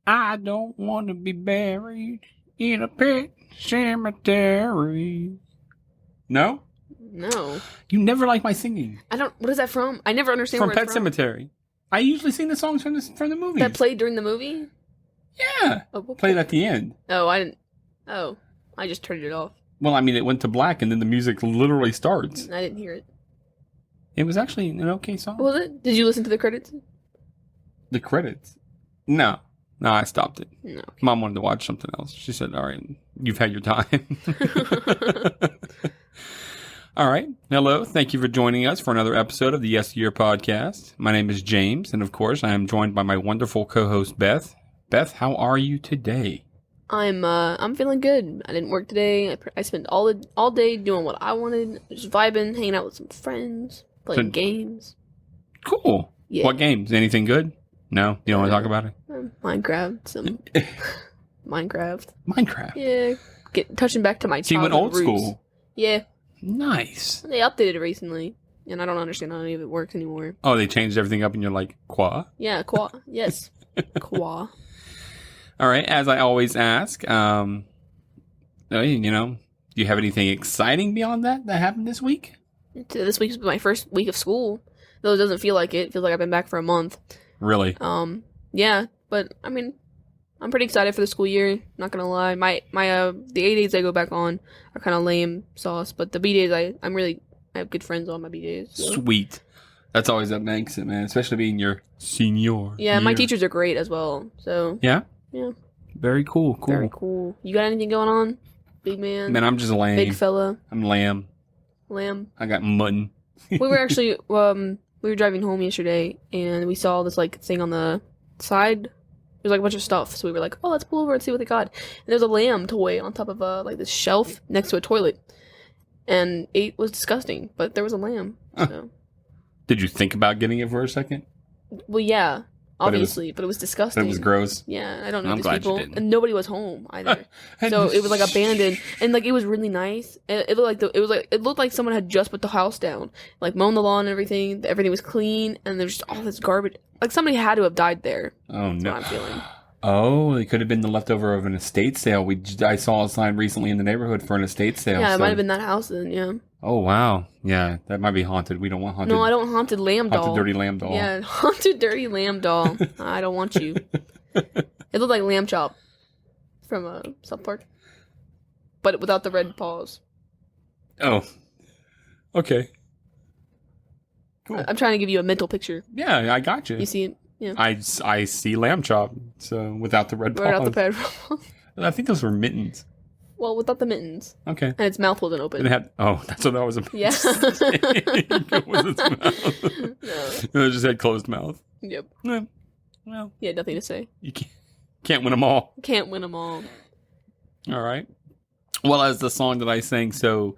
I don't want to be buried in a pet cemetery. No? No. You never like my singing. I don't. What is that from? I never understand From where Pet it's from. Sematary. I usually sing the songs from the movies. That played during the movie? Yeah. Played at the end. Oh, I didn't. Oh, I just turned it off. Well, I mean, it went to black and then the music literally starts. I didn't hear it. It was actually an okay song. Was it? Did you listen to the credits? The credits? No, I stopped it. No. Okay. Mom wanted to watch something else. She said, all right, you've had your time. All right. Hello. Thank you for joining us for another episode of the Yes Year podcast. My name is James, and of course, I am joined by my wonderful co-host, Beth. Beth, how are you today? I'm feeling good. I didn't work today. I spent all day doing what I wanted, just vibing, hanging out with some friends, playing games. Cool. Yeah. What games? Anything good? No? You don't want to talk about it? Minecraft. Some Minecraft. Minecraft? Yeah. Touching back to my childhood So you went old roots. school? Yeah. Nice. They updated it recently, and I don't understand how any of it works anymore. Oh, they changed everything up and you're like, qua? Yeah, qua. Yes. Qua. All right. As I always ask, do you have anything exciting beyond that happened this week? This week's my first week of school, though it doesn't feel like it. It feels like I've been back for a month. Really? Yeah, but I mean, I'm pretty excited for the school year. Not gonna lie, the A days I go back on are kind of lame sauce, but the B days I have good friends on my B days. So. Sweet. That's always what makes it, man. Especially being your senior. Yeah, my teachers are great as well. So yeah. Very cool. Very cool. You got anything going on, big man? Man, I'm just lame. Big fella. I'm lamb. I got mutton. We were actually we were driving home yesterday and we saw this like thing on the side. There's like a bunch of stuff, so we were like, "Oh, let's pull over and see what they got." And there's a lamb toy on top of like this shelf next to a toilet, and it was disgusting. But there was a lamb. So. Did you think about getting it for a second? Well, yeah, obviously, but it was disgusting. It was gross. Yeah, I don't know I'm these glad people, you didn't. and nobody was home either. So it was like abandoned, and like it was really nice. It looked like someone had just put the house down, like mown the lawn and everything. Everything was clean, and there's just all this garbage. Like somebody had to have died there. Oh no! That's what I'm feeling. Oh, it could have been the leftover of an estate sale. I saw a sign recently in the neighborhood for an estate sale. Yeah, it might have been that house then. Yeah. Oh wow! Yeah, that might be haunted. We don't want haunted. No, I don't want haunted lamb doll. Haunted dirty lamb doll. Yeah, haunted dirty lamb doll. I don't want you. It looked like Lamb Chop from South Park, but without the red paws. Oh, okay. Cool. I'm trying to give you a mental picture. Yeah, I got you. You see it? Yeah. I see lamb chop. So without the red paws. Without the red paws. I think those were mittens. Well, without the mittens. Okay. And its mouth wasn't open. That's what that was about. Yeah. It was its mouth. No. It just had closed mouth. Yep. Yeah. Well, you had nothing to say. You can't win them all. Can't win them all. All right. Well, as the song that I sang so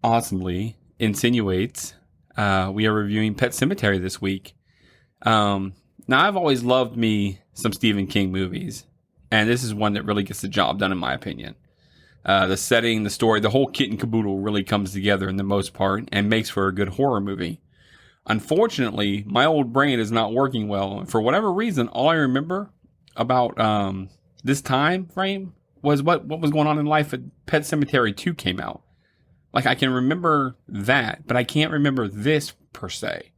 awesomely insinuates, we are reviewing Pet Sematary this week. Now, I've always loved me some Stephen King movies, and this is one that really gets the job done, in my opinion. The setting, the story, the whole kit and caboodle really comes together in the most part and makes for a good horror movie. Unfortunately, my old brain is not working well. And for whatever reason, all I remember about this time frame was what was going on in life at Pet Sematary 2 came out. Like, I can remember that, but I can't remember this per se.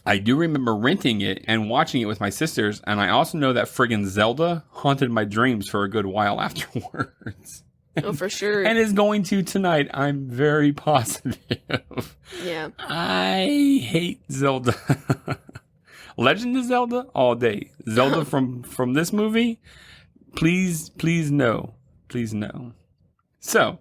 I do remember renting it and watching it with my sisters, and I also know that friggin' Zelda haunted my dreams for a good while afterwards. Oh, for sure. And is going to tonight. I'm very positive. Yeah. I hate Zelda. Legend of Zelda all day. Zelda from this movie, please no. Please no. So,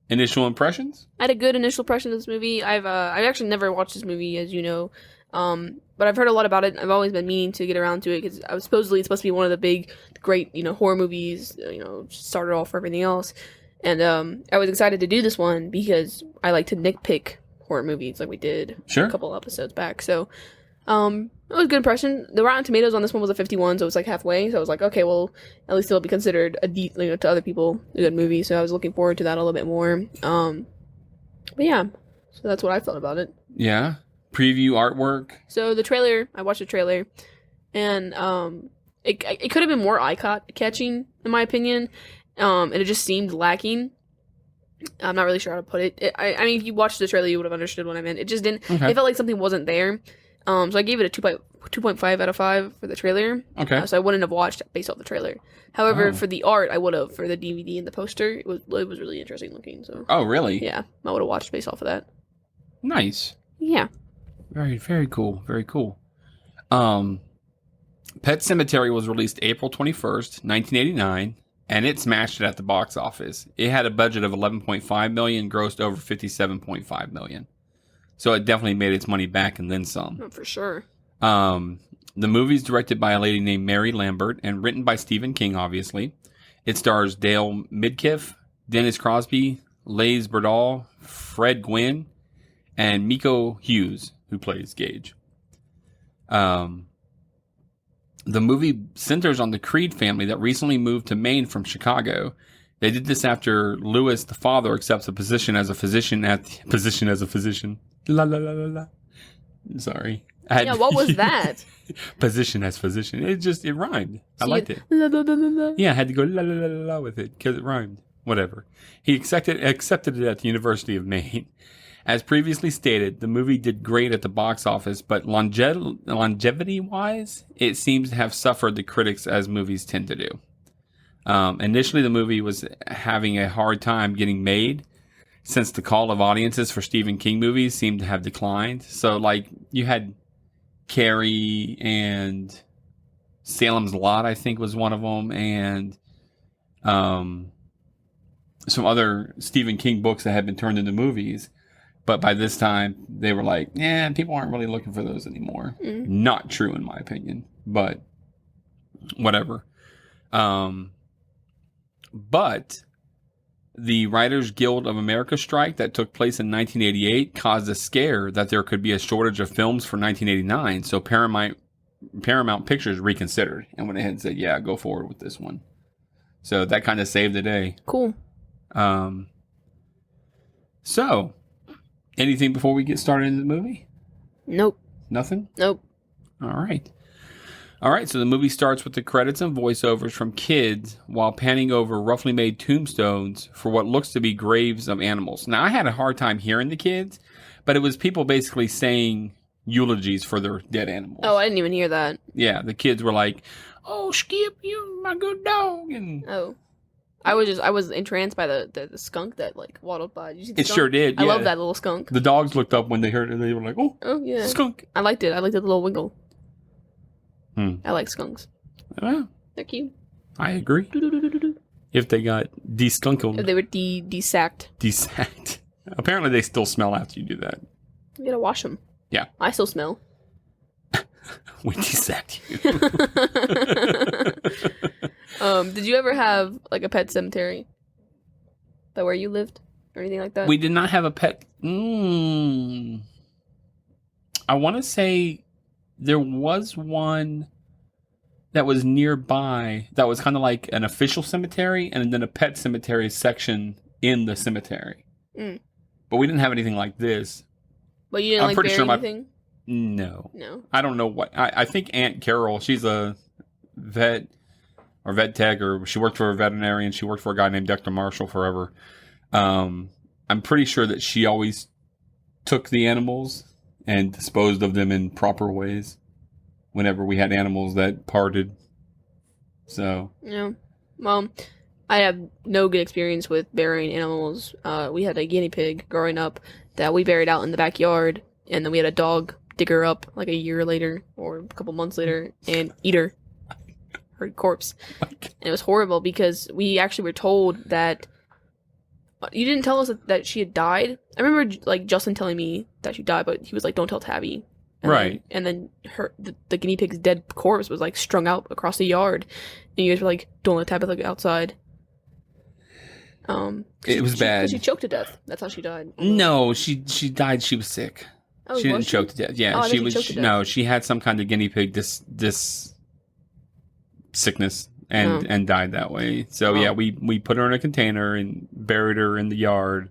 initial impressions? I had a good initial impression of this movie. I've actually never watched this movie, as you know. But I've heard a lot about it. I've always been meaning to get around to it because supposedly it's supposed to be one of the big, great, horror movies, started off for everything else. And, I was excited to do this one because I like to nitpick horror movies like we did a couple episodes back. So, it was a good impression. The Rotten Tomatoes on this one was a 51, so it was like halfway. So I was like, okay, well, at least it'll be considered to other people a good movie. So I was looking forward to that a little bit more. But yeah, so that's what I felt about it. Yeah. Preview artwork. So the trailer, I watched the trailer, and it could have been more eye-catching, in my opinion, and it just seemed lacking. I'm not really sure how to put it. I mean, if you watched the trailer, you would have understood what I meant. It just didn't. Okay. It felt like something wasn't there. So I gave it a 2.5 out of 5 for the trailer. Okay. So I wouldn't have watched based off the trailer. However, Oh. for the art, I would have. For the DVD and the poster, it was really interesting looking. So Oh, really? yeah, I would have watched based off of that. Nice. Yeah. Very, very cool. Very cool. Pet Sematary was released April 21st, 1989, and it smashed it at the box office. It had a budget of $11.5 million, grossed over $57.5 million. So it definitely made its money back and then some. Oh, for sure. The movie is directed by a lady named Mary Lambert and written by Stephen King, obviously. It stars Dale Midkiff, Dennis Crosby, Lays Berdal, Fred Gwynn, and Miko Hughes, who plays Gage. The movie centers on the Creed family that recently moved to Maine from Chicago. They did this after Lewis, the father, accepts a position as a physician La la la la la. Sorry. Yeah, what was that? Position as physician. It rhymed. I liked it. La, la, la, la, la. Yeah, I had to go la la la la la with it because it rhymed. Whatever. He accepted it at the University of Maine. As previously stated, the movie did great at the box office, but longevity-wise, it seems to have suffered the critics as movies tend to do. Initially, the movie was having a hard time getting made since the call of audiences for Stephen King movies seemed to have declined. So, like, you had Carrie and Salem's Lot, I think, was one of them, and some other Stephen King books that had been turned into movies. But by this time, they were like, yeah, people aren't really looking for those anymore. Mm. Not true, in my opinion. But whatever. But the Writers Guild of America strike that took place in 1988 caused a scare that there could be a shortage of films for 1989. So Paramount Pictures reconsidered and went ahead and said, yeah, go forward with this one. So that kind of saved the day. Cool. So, anything before we get started in the movie? Nope. Nothing? Nope. All right. So the movie starts with the credits and voiceovers from kids while panning over roughly made tombstones for what looks to be graves of animals. Now, I had a hard time hearing the kids, but it was people basically saying eulogies for their dead animals. Oh, I didn't even hear that. Yeah, the kids were like, oh, Skip, you my good dog. And Oh. I was entranced by the skunk that like waddled by. Did you see the it skunk? sure did. I yeah. love that little skunk. The dogs looked up when they heard it. They were like, oh, yeah. skunk. I liked it. I liked the little wiggle. Hmm. I like skunks. Well, They're cute. I agree. Do-do-do-do-do-do. If they got deskunkled. If they were desacked. Desacked. Apparently they still smell after you do that. You gotta wash them. Yeah. I still smell. We desacked you. Did you ever have like a pet cemetery? By where you lived? Or anything like that? We did not have a pet. I want to say there was one that was nearby that was kind of like an official cemetery and then a pet cemetery section in the cemetery. Mm. But we didn't have anything like this. But you didn't I'm like pretty bury sure anything? No. No. I don't know what. I think Aunt Carol, she's a vet or vet tech, or she worked for a veterinarian. She worked for a guy named Dr. Marshall forever. I'm pretty sure that she always took the animals and disposed of them in proper ways whenever we had animals that parted. So. Yeah. Well, I have no good experience with burying animals. We had a guinea pig growing up that we buried out in the backyard, and then we had a dog dig her up like a year later or a couple months later and eat her corpse. And it was horrible because we actually were told that you didn't tell us that she had died. I remember like Justin telling me that she died, but he was like, "Don't tell Tabby." And right. Then the guinea pig's dead corpse was like strung out across the yard, and you guys were like, "Don't let Tabby look outside." It was bad. She choked to death. That's how she died. No, she died. She was sick. Oh, she didn't choke to death. Yeah, Oh, she she was. choked to death. No, she had some kind of guinea pig this sickness and died that way. So yeah, we put her in a container and buried her in the yard,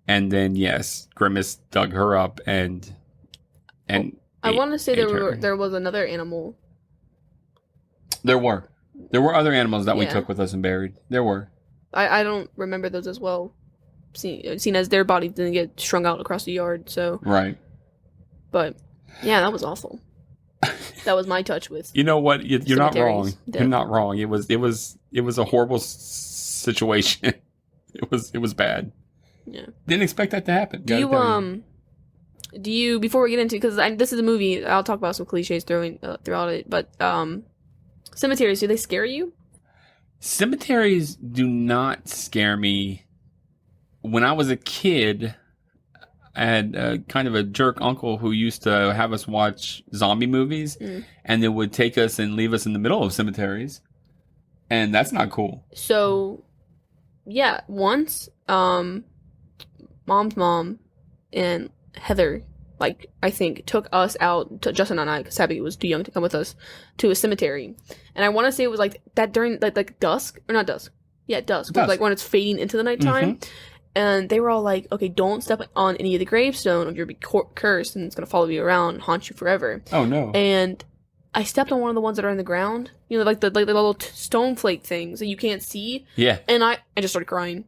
and then yes, Grimace dug her up and I want to say ate her. there was another animal There were. There were other animals that we Yeah. took with us and buried. There were. I don't remember those as well. Seen as their bodies didn't get strung out across the yard, so. Right. But, yeah, that was awful. That was my touch with. You know what? You're not wrong. Cemeteries, You're not wrong. It was a horrible situation. It was bad. Yeah. Didn't expect that to happen. Do you before we get into, because this is a movie, I'll talk about some cliches throughout it, but cemeteries, do they scare you? Cemeteries do not scare me. When I was a kid, I had kind of a jerk uncle who used to have us watch zombie movies, and they would take us and leave us in the middle of cemeteries, and that's not cool. So, yeah, once, Mom's mom and Heather, like, I think, took us out, Justin and I, because Abby was too young to come with us, to a cemetery. And I want to say it was, like, that during, like dusk, or not dusk. Yeah, dusk. Like, when it's fading into the nighttime. Mm-hmm. And they were all like, okay, don't step on any of the gravestone or you'll be cursed and it's going to follow you around and haunt you forever. Oh, no. And I stepped on one of the ones that are in the ground. You know, like the little stone flake things that you can't see. Yeah. And I just started crying.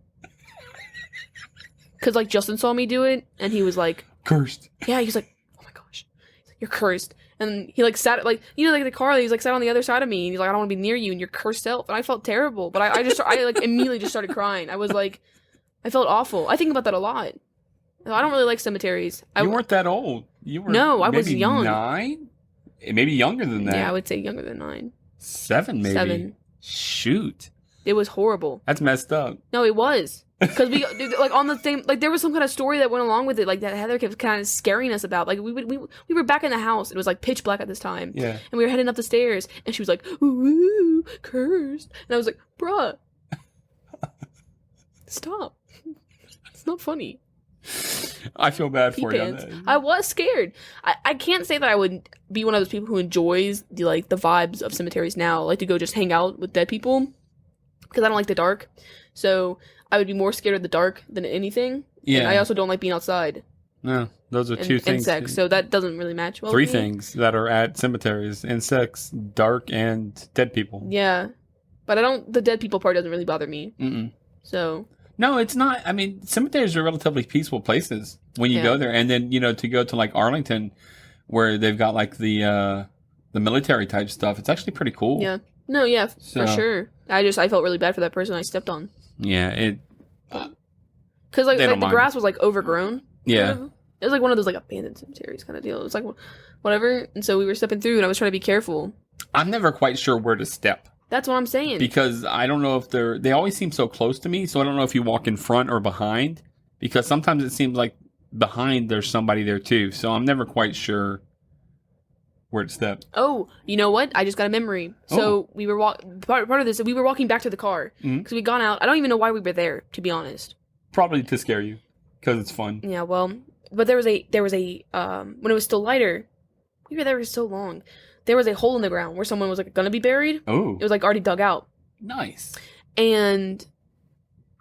Because, like, Justin saw me do it, and he was like... Cursed. Yeah, he was like, oh my gosh. He's like, you're cursed. And he, like, sat, like, you know, like, the car, he's, like, sat on the other side of me, and he's like, I don't want to be near you, and you're cursed self. And I felt terrible, but I like, immediately just started crying. I was like, I felt awful. I think about that a lot. I don't really like cemeteries. You weren't that old. You were No, I was young. 9? Maybe younger than that. Yeah, I would say younger than 9. 7, maybe. 7. Shoot. It was horrible. That's messed up. No, it was. Because we, like, on the same, like, there was some kind of story that went along with it, like, that Heather kept kind of scaring us about. Like, we were back in the house. It was, like, pitch black at this time. Yeah. And we were heading up the stairs, and she was like, ooh, cursed. And I was like, bruh. Stop. It's not funny. I feel bad for you on that. I was scared. I can't say that I would be one of those people who enjoys the vibes of cemeteries now, like to go just hang out with dead people, because I don't like the dark. So I would be more scared of the dark than anything. Yeah. And I also don't like being outside. No, those are two things. Insects, so that doesn't really match well. 3 things that are at cemeteries: insects, dark, and dead people. Yeah, but the dead people part doesn't really bother me. Mm-mm. So. No, it's not. I mean, cemeteries are relatively peaceful places when you go there. And then, to go to, like, Arlington, where they've got, like, the military type stuff, it's actually pretty cool. Yeah. No, yeah, for sure. I felt really bad for that person I stepped on. Yeah, because, like the grass was, like, overgrown. Yeah. It was, like, one of those, like, abandoned cemeteries kind of deal. It was, like, whatever. And so we were stepping through, and I was trying to be careful. I'm never quite sure where to step. That's what I'm saying. Because I don't know if they always seem so close to me, so I don't know if you walk in front or behind. Because sometimes it seems like behind there's somebody there too. So I'm never quite sure where to step. Oh, you know what? I just got a memory. So we were part of this. We were walking back to the car because we'd gone out. I don't even know why we were there, to be honest. Probably to scare you, because it's fun. Yeah, well, but there was a when it was still lighter. We were there for so long. There was a hole in the ground where someone was, like, gonna be buried. Oh. It was, like, already dug out. Nice. And,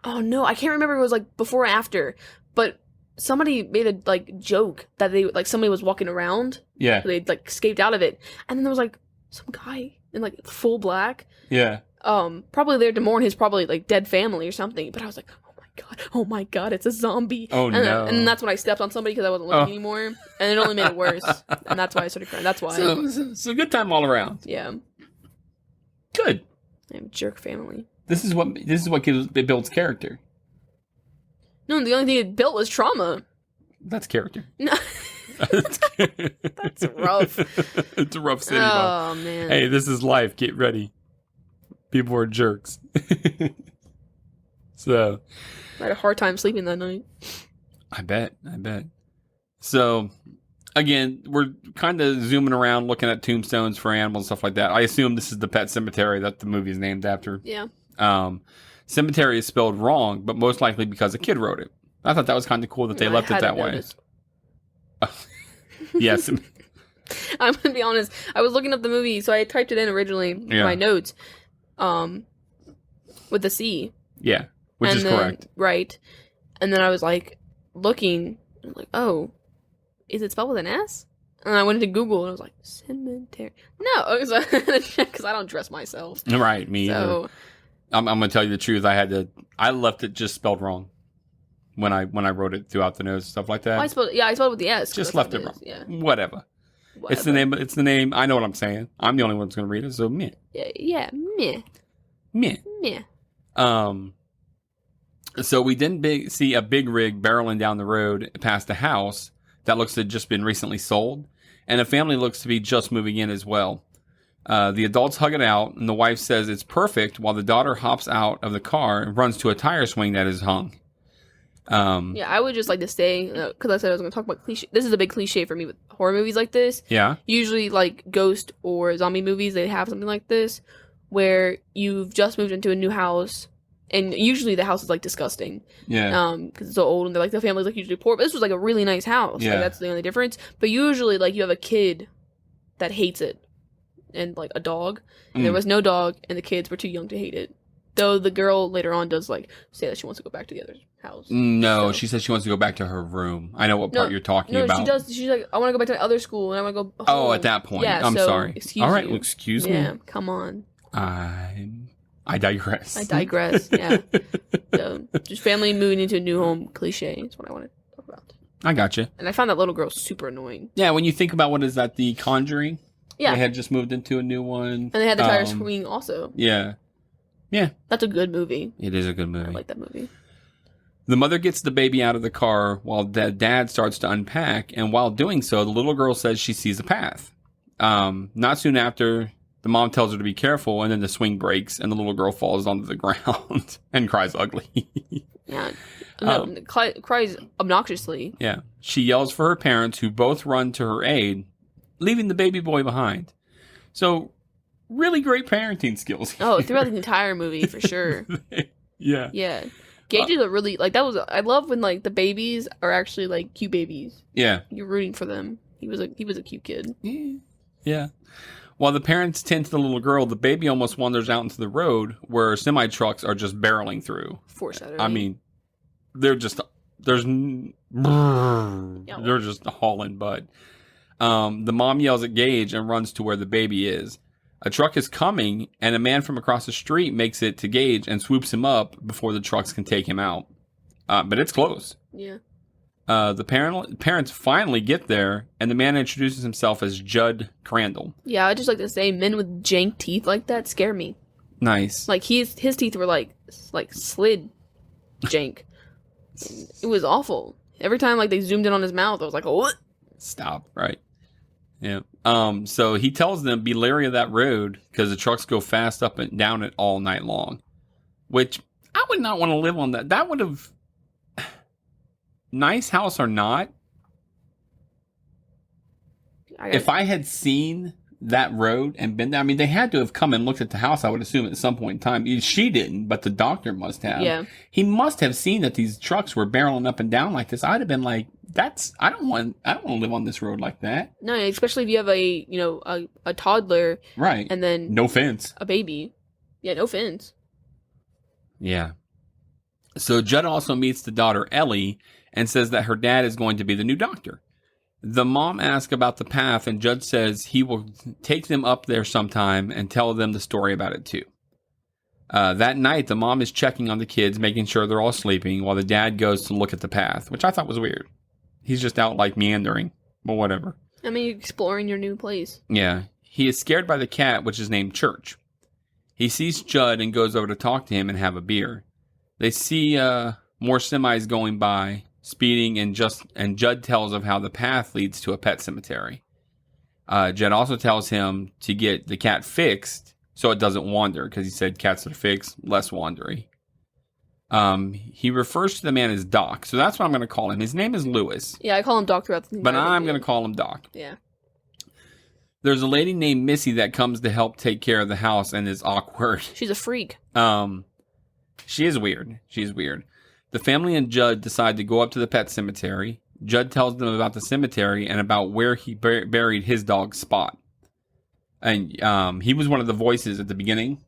oh no, I can't remember if it was, like, before or after, but somebody made a, like, joke that somebody was walking around. Yeah. They'd, like, escaped out of it. And then there was, like, some guy in, like, full black. Yeah. Probably there to mourn his probably, like, dead family or something. But I was like, oh my god, it's a zombie. Oh, no. And that's when I stepped on somebody because I wasn't looking anymore. And it only made it worse. And that's why I started crying. That's why. So good time all around. Yeah. Good. I have a jerk family. This is what it builds character. No, the only thing it built was trauma. That's character. No. That's rough. It's a rough city. Oh, man. Hey, this is life. Get ready. People are jerks. So, I had a hard time sleeping that night. I bet. So, again, we're kind of zooming around, looking at tombstones for animals and stuff like that. I assume this is the Pet Sematary that the movie is named after. Yeah. Cemetery is spelled wrong, but most likely because a kid wrote it. I thought that was kind of cool that they left it that way. Yes. I'm going to be honest. I was looking up the movie, so I typed it in originally in my notes with the C. Yeah. Which is correct. Right. And then I was like, looking, like, oh, is it spelled with an S? And I went into Google and I was like, cemetery. No, because I don't dress myself. Right, me either. So I'm gonna tell you the truth. I left it just spelled wrong when I wrote it throughout the notes and stuff like that. I spelled it with the S. Just left it wrong. Yeah. Whatever. It's the name. It's the name. I know what I'm saying. I'm the only one that's gonna read it. So meh. Yeah. Meh. Meh. Meh. So we didn't see a big rig barreling down the road past a house that looks to have just been recently sold, and a family looks to be just moving in as well. The adults hug it out, and the wife says it's perfect, while the daughter hops out of the car and runs to a tire swing that is hung. Yeah, I would just like to say, because I said I was going to talk about cliche. This is a big cliche for me with horror movies like this. Yeah. Usually, like ghost or zombie movies, they have something like this, where you've just moved into a new house, and usually the house is like disgusting. Yeah. Because it's so old, and they're like the family's like usually poor. But this was like a really nice house. Yeah. Like, that's the only difference. But usually, like you have a kid that hates it, and like a dog, and there was no dog, and the kids were too young to hate it. Though the girl later on does like say that she wants to go back to the other house. No, so. She says she wants to go back to her room. I know what part you're talking about. No, she does. She's like, I want to go back to the other school, and I want to go home. Oh, at that point. Yeah, I'm so, sorry. Excuse All right, you. well, excuse me. Yeah, come on. I digress. I digress, yeah. So, just family moving into a new home cliche is what I want to talk about. I gotcha. And I found that little girl super annoying. Yeah, when you think about what is that, The Conjuring? Yeah. They had just moved into a new one. And they had the tire swing also. Yeah. Yeah. That's a good movie. It is a good movie. I like that movie. The mother gets the baby out of the car while the dad starts to unpack, and while doing so, the little girl says she sees a path. Not soon after, the mom tells her to be careful, and then the swing breaks, and the little girl falls onto the ground and cries ugly. Yeah. No, cries obnoxiously. Yeah. She yells for her parents, who both run to her aid, leaving the baby boy behind. So, really great parenting skills. Oh, throughout the entire movie, for sure. Yeah. Yeah. Gage is a really, like, I love when, like, the babies are actually, like, cute babies. Yeah. You're rooting for them. He was a cute kid. Yeah. While the parents tend to the little girl, the baby almost wanders out into the road where semi-trucks are just barreling through. Foreshadowing. I mean, they're just hauling butt. The mom yells at Gage and runs to where the baby is. A truck is coming, and a man from across the street makes it to Gage and swoops him up before the trucks can take him out. But it's close. Yeah. The parents finally get there, and the man introduces himself as Judd Crandall. Yeah, I just like to say, men with jank teeth like that scare me. Nice. Like his teeth were like slid jank. It was awful. Every time like they zoomed in on his mouth, I was like, oh, what? Stop. Right. Yeah. So he tells them be leery of that road because the trucks go fast up and down it all night long. Which I would not want to live on that. That would have. Nice house or not, if I had seen that road and been there, I mean, they had to have come and looked at the house, I would assume, at some point in time. She didn't, but the doctor must have. Yeah. He must have seen that these trucks were barreling up and down like this. I'd have been like, I don't want to live on this road like that. No, especially if you have a toddler. Right. And then no fence. A baby. Yeah, no fence. Yeah. So Judd also meets the daughter, Ellie, and says that her dad is going to be the new doctor. The mom asks about the path, and Judd says he will take them up there sometime and tell them the story about it too. That night, the mom is checking on the kids, making sure they're all sleeping, while the dad goes to look at the path, which I thought was weird. He's just out like meandering, but whatever. I mean, exploring your new place. Yeah. He is scared by the cat, which is named Church. He sees Judd and goes over to talk to him and have a beer. They see more semis going by, speeding, and Judd tells of how the path leads to a pet cemetery. Judd also tells him to get the cat fixed so it doesn't wander, because he said cats that are fixed, less wandery. He refers to the man as Doc, so that's what I'm going to call him. His name is Lewis. Yeah, I call him Doc throughout the but I'm going to call him Doc. Yeah. There's a lady named Missy that comes to help take care of the house and is awkward. She's a freak. She is weird. She's weird. The family and Judd decide to go up to the pet cemetery. Judd tells them about the cemetery and about where he buried his dog, Spot. And he was one of the voices at the beginning.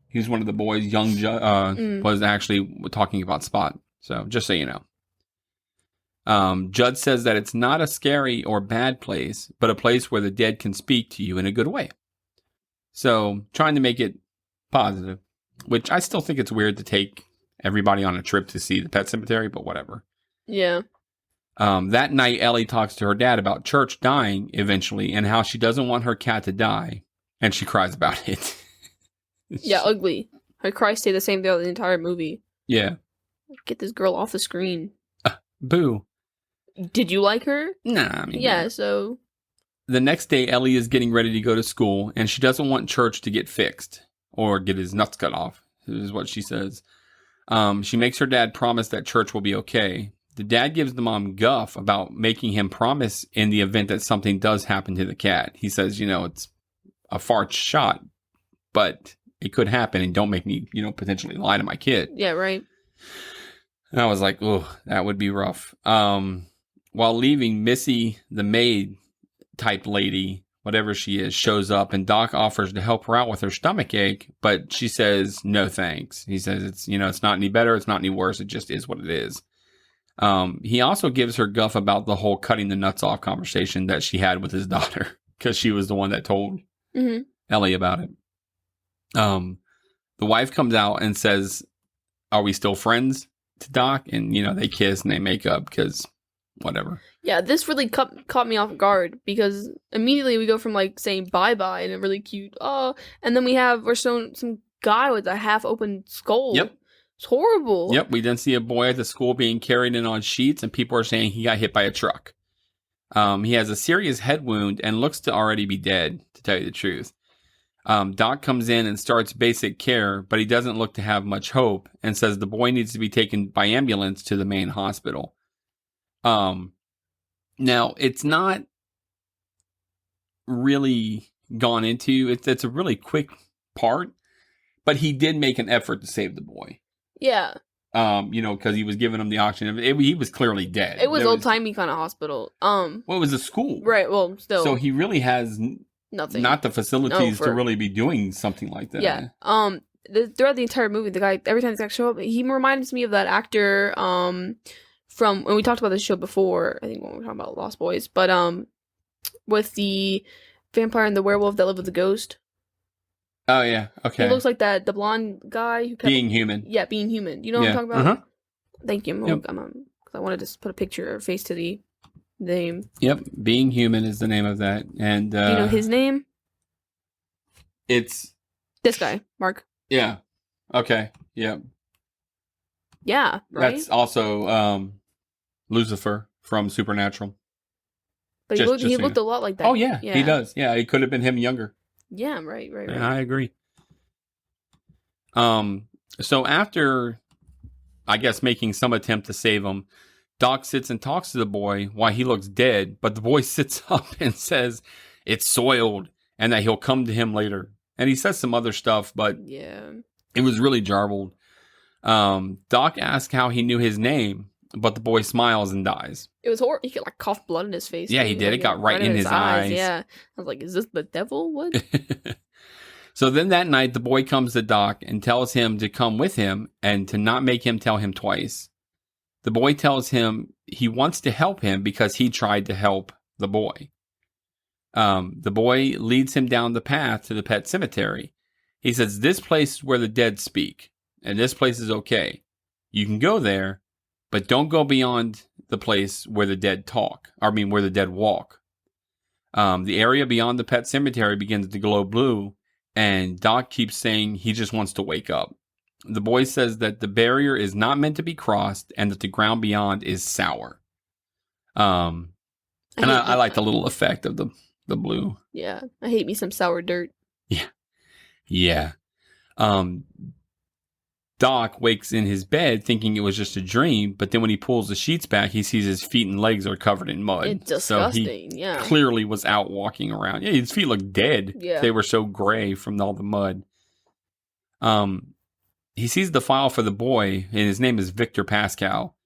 He was one of the boys. Young Judd was actually talking about Spot. So, just so you know. Judd says that it's not a scary or bad place, but a place where the dead can speak to you in a good way. So trying to make it positive, which I still think it's weird to take everybody on a trip to see the Pet Sematary, but whatever. Yeah. That night, Ellie talks to her dad about Church dying eventually and how she doesn't want her cat to die, and she cries about it. Yeah, ugly. Her cries stay the same throughout the entire movie. Yeah. Get this girl off the screen. Boo. Did you like her? Nah, I mean... Yeah, so... The next day, Ellie is getting ready to go to school, and she doesn't want Church to get fixed, or get his nuts cut off, is what she says. She makes her dad promise that Church will be okay. The dad gives the mom guff about making him promise in the event that something does happen to the cat. He says, it's a far shot, but it could happen, and don't make me, potentially lie to my kid. Yeah, right. And I was like, oh, that would be rough. While leaving, Missy, the maid type lady, whatever she is, shows up, and Doc offers to help her out with her stomach ache, but she says, no thanks. He says it's not any better, it's not any worse, it just is what it is. He also gives her guff about the whole cutting the nuts off conversation that she had with his daughter, because she was the one that told Ellie about it. The wife comes out and says, are we still friends, to Doc? And, they kiss and they make up because whatever. Yeah, this really caught me off guard, because immediately we go from saying bye-bye and a really cute, and then we're shown some guy with a half-open skull. Yep. It's horrible. Yep, we then see a boy at the school being carried in on sheets, and people are saying he got hit by a truck. He has a serious head wound and looks to already be dead, to tell you the truth. Doc comes in and starts basic care, but he doesn't look to have much hope, and says the boy needs to be taken by ambulance to the main hospital. Now, it's not really gone into, it's a really quick part, but he did make an effort to save the boy. Yeah. Because he was giving him the oxygen. He was clearly dead. It was old-timey kind of hospital. Well, it was a school. Right, well, still. So he really has nothing. Not the facilities to really be doing something like that. Yeah. Throughout the entire movie, the guy, every time the guy show up, he reminds me of that actor, from when we talked about this show before, I think when we were talking about Lost Boys, but with the vampire and the werewolf that live with the ghost. Oh yeah, okay. He looks like the blonde guy who kept Being Human. Yeah, Being Human. You know what I'm talking about? Uh-huh. Thank you. Yep. I wanted to put a picture or face to the name. Yep, Being Human is the name of that, and do you know his name? It's this guy, Mark. Yeah. Okay. Yep. Yeah. Right. That's also Lucifer from Supernatural. But he looked a lot like that. Oh yeah, he does. Yeah, it could have been him younger. Yeah, right. Yeah, I agree. So after, I guess, making some attempt to save him, Doc sits and talks to the boy while he looks dead, but the boy sits up and says it's soiled and that he'll come to him later. And he says some other stuff, but yeah, it was really jarbled. Doc asks how he knew his name, but the boy smiles and dies. It was horrible. He could cough blood in his face. Yeah, he did. It got right in his eyes. Yeah. I was like, is this the devil? What? So then that night, the boy comes to Doc and tells him to come with him and to not make him tell him twice. The boy tells him he wants to help him because he tried to help the boy. The boy leads him down the path to the Pet Sematary. He says, this place is where the dead speak, and this place is okay. You can go there, but don't go beyond the place where the dead talk. Where the dead walk. The area beyond the Pet Sematary begins to glow blue, and Doc keeps saying he just wants to wake up. The boy says that the barrier is not meant to be crossed, and that the ground beyond is sour. I like the little effect of the blue. Yeah, I hate me some sour dirt. Yeah. Doc wakes in his bed thinking it was just a dream, but then when he pulls the sheets back, he sees his feet and legs are covered in mud. It's disgusting, so he yeah. clearly was out walking around. Yeah, his feet looked dead. Yeah. They were so gray from all the mud. He sees the file for the boy, and his name is Victor Pascal,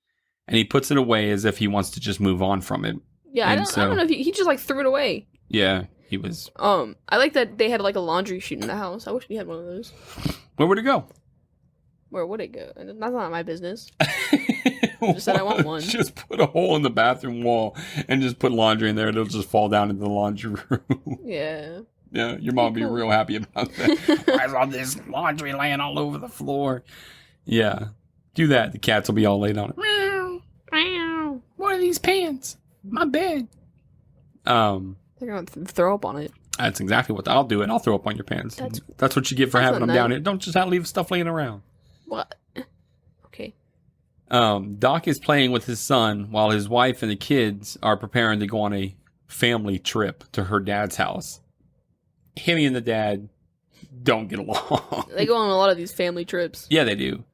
and he puts it away as if he wants to just move on from it. Yeah, I don't know if he just threw it away. Yeah, he was. I like that they had a laundry chute in the house. I wish we had one of those. Where would it go? Where would it go? That's not my business. Just said I want one. Just put a hole in the bathroom wall and just put laundry in there. It'll just fall down into the laundry room. Yeah. Yeah, your mom will be real happy about that. Why is all this laundry laying all over the floor? Yeah. Do that. The cats will be all laid on it. Meow. Meow. What are these pants? My bed. They're going to throw up on it. That's exactly what I'll do. And I'll throw up on your pants. That's what you get for having them down here. Don't just leave stuff laying around. What? Okay. Doc is playing with his son while his wife and the kids are preparing to go on a family trip to her dad's house. Himmy and the dad don't get along. They go on a lot of these family trips. Yeah, they do.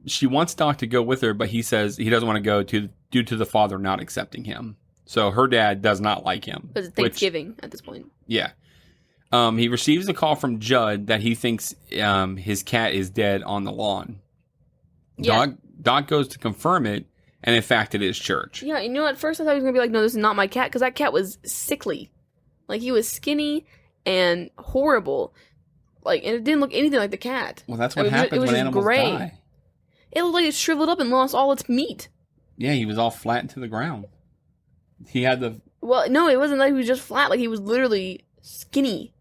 She wants Doc to go with her, but he says he doesn't want to go due to the father not accepting him. So her dad does not like him. Because it's Thanksgiving at this point. Yeah. He receives a call from Judd that he thinks his cat is dead on the lawn. Yeah. Doc goes to confirm it, and in fact, it is Church. Yeah, you know, at first I thought he was going to be like, no, this is not my cat, because that cat was sickly. Like, he was skinny and horrible. Like, and it didn't look anything like the cat. Well, that's what happens when animals die. It looked like it shriveled up and lost all its meat. Yeah, he was all flat to the ground. He had the... Well, no, it wasn't like he was just flat. Like, he was literally skinny.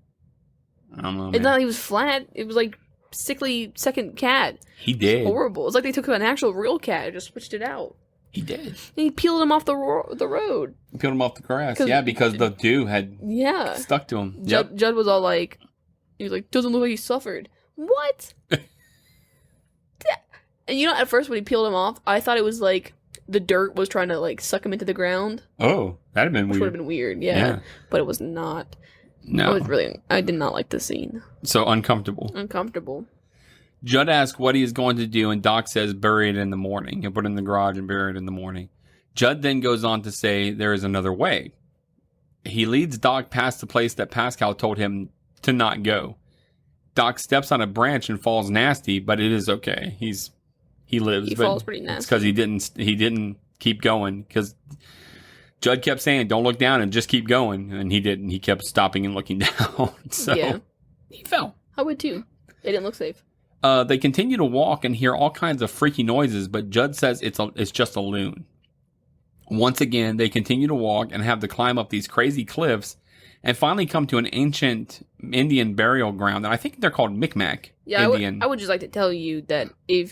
I don't know, It's not like he was flat. It was like sickly second cat. He did. Horrible. It's like they took an actual real cat and just switched it out. He did. And he peeled him off the road. He peeled him off the grass. Yeah, because the dew had stuck to him. Judd was all like, he was like, doesn't look like he suffered. What? And you know, at first when he peeled him off, I thought it was like the dirt was trying to like suck him into the ground. Oh, that'd have been weird. Which would have been weird, yeah. But it was not. No. I did not like the scene. So uncomfortable. Judd asks what he is going to do, and Doc says bury it in the morning. He'll put it in the garage and bury it in the morning. Judd then goes on to say there is another way. He leads Doc past the place that Pascal told him to not go. Doc steps on a branch and falls nasty, but it is okay. He lives. He falls pretty nasty. It's because he didn't keep going, because Judd kept saying, don't look down and just keep going. And he didn't. He kept stopping and looking down. So he fell. I would too. It didn't look safe. They continue to walk and hear all kinds of freaky noises, but Judd says it's just a loon. Once again, they continue to walk and have to climb up these crazy cliffs and finally come to an ancient Indian burial ground. And I think they're called Micmac Indian. I would just like to tell you that if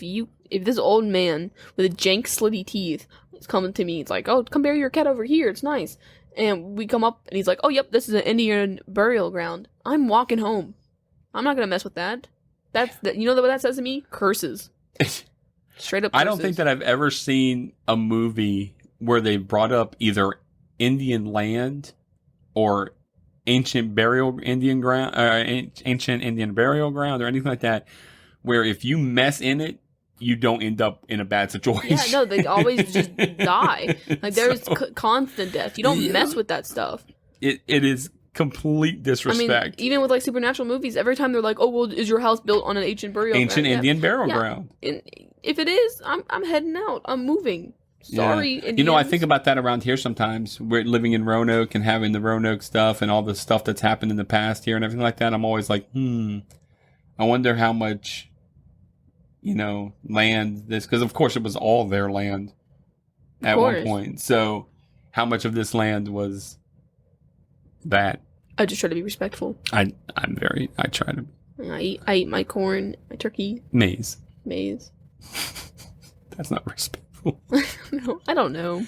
this old man with jank slitty teeth is coming to me, it's like, oh, come bury your cat over here. It's nice. And we come up and he's like, oh, yep, this is an Indian burial ground. I'm walking home. I'm not going to mess with that. You know what that says to me? Curses. Straight up curses. I don't think that I've ever seen a movie where they brought up either Indian land or ancient Indian burial ground or anything like that, where if you mess in it, you don't end up in a bad situation. Yeah, no, they always just die. Like, there's constant death. You don't mess with that stuff. It is complete disrespect. I mean, even with like supernatural movies, every time they're like, "Oh, well, is your house built on an ancient burial ground?" Ancient Indian burial ground. And if it is, I'm heading out. I'm moving. Sorry, Indians. You know, I think about that around here sometimes. We're living in Roanoke and having the Roanoke stuff and all the stuff that's happened in the past here and everything like that. I'm always like, I wonder how much, land this, because of course it was all their land at one point. So how much of this land was that? I just try to be respectful. I try to. I eat my corn, my turkey. Maize. That's not respectful. No, I don't know.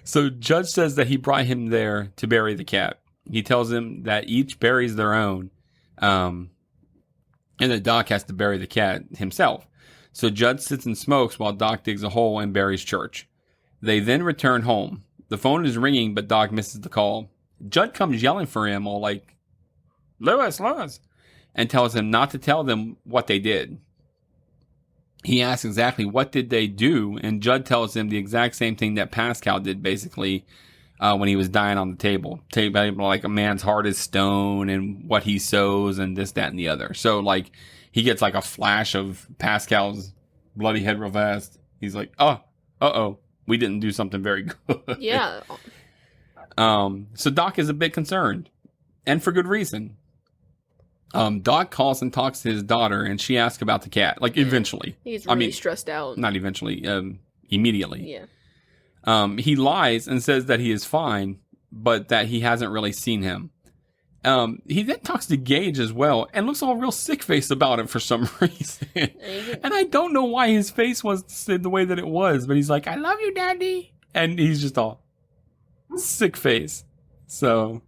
So Judge says that he brought him there to bury the cat. He tells him that each buries their own, and that Doc has to bury the cat himself. So Judge sits and smokes while Doc digs a hole and buries Church. They then return home. The phone is ringing, but Doc misses the call. Judd comes yelling for him, all like, Lewis, and tells him not to tell them what they did. He asks exactly what did they do, and Judd tells him the exact same thing that Pascal did, basically, when he was dying on the table. Like, a man's heart is stone, and what he sows, and this, that, and the other. So, like, he gets, like, a flash of Pascal's bloody head real fast. He's like, uh-oh, we didn't do something very good. Yeah. So Doc is a bit concerned, and for good reason. Doc calls and talks to his daughter, and she asks about the cat. Like, eventually. He's really stressed out. Not eventually. immediately. Yeah. He lies and says that he is fine, but that he hasn't really seen him. He then talks to Gage as well and looks all real sick-faced about it for some reason. And I don't know why his face was the way that it was, but he's like, I love you, Daddy. And he's just all sick face. So,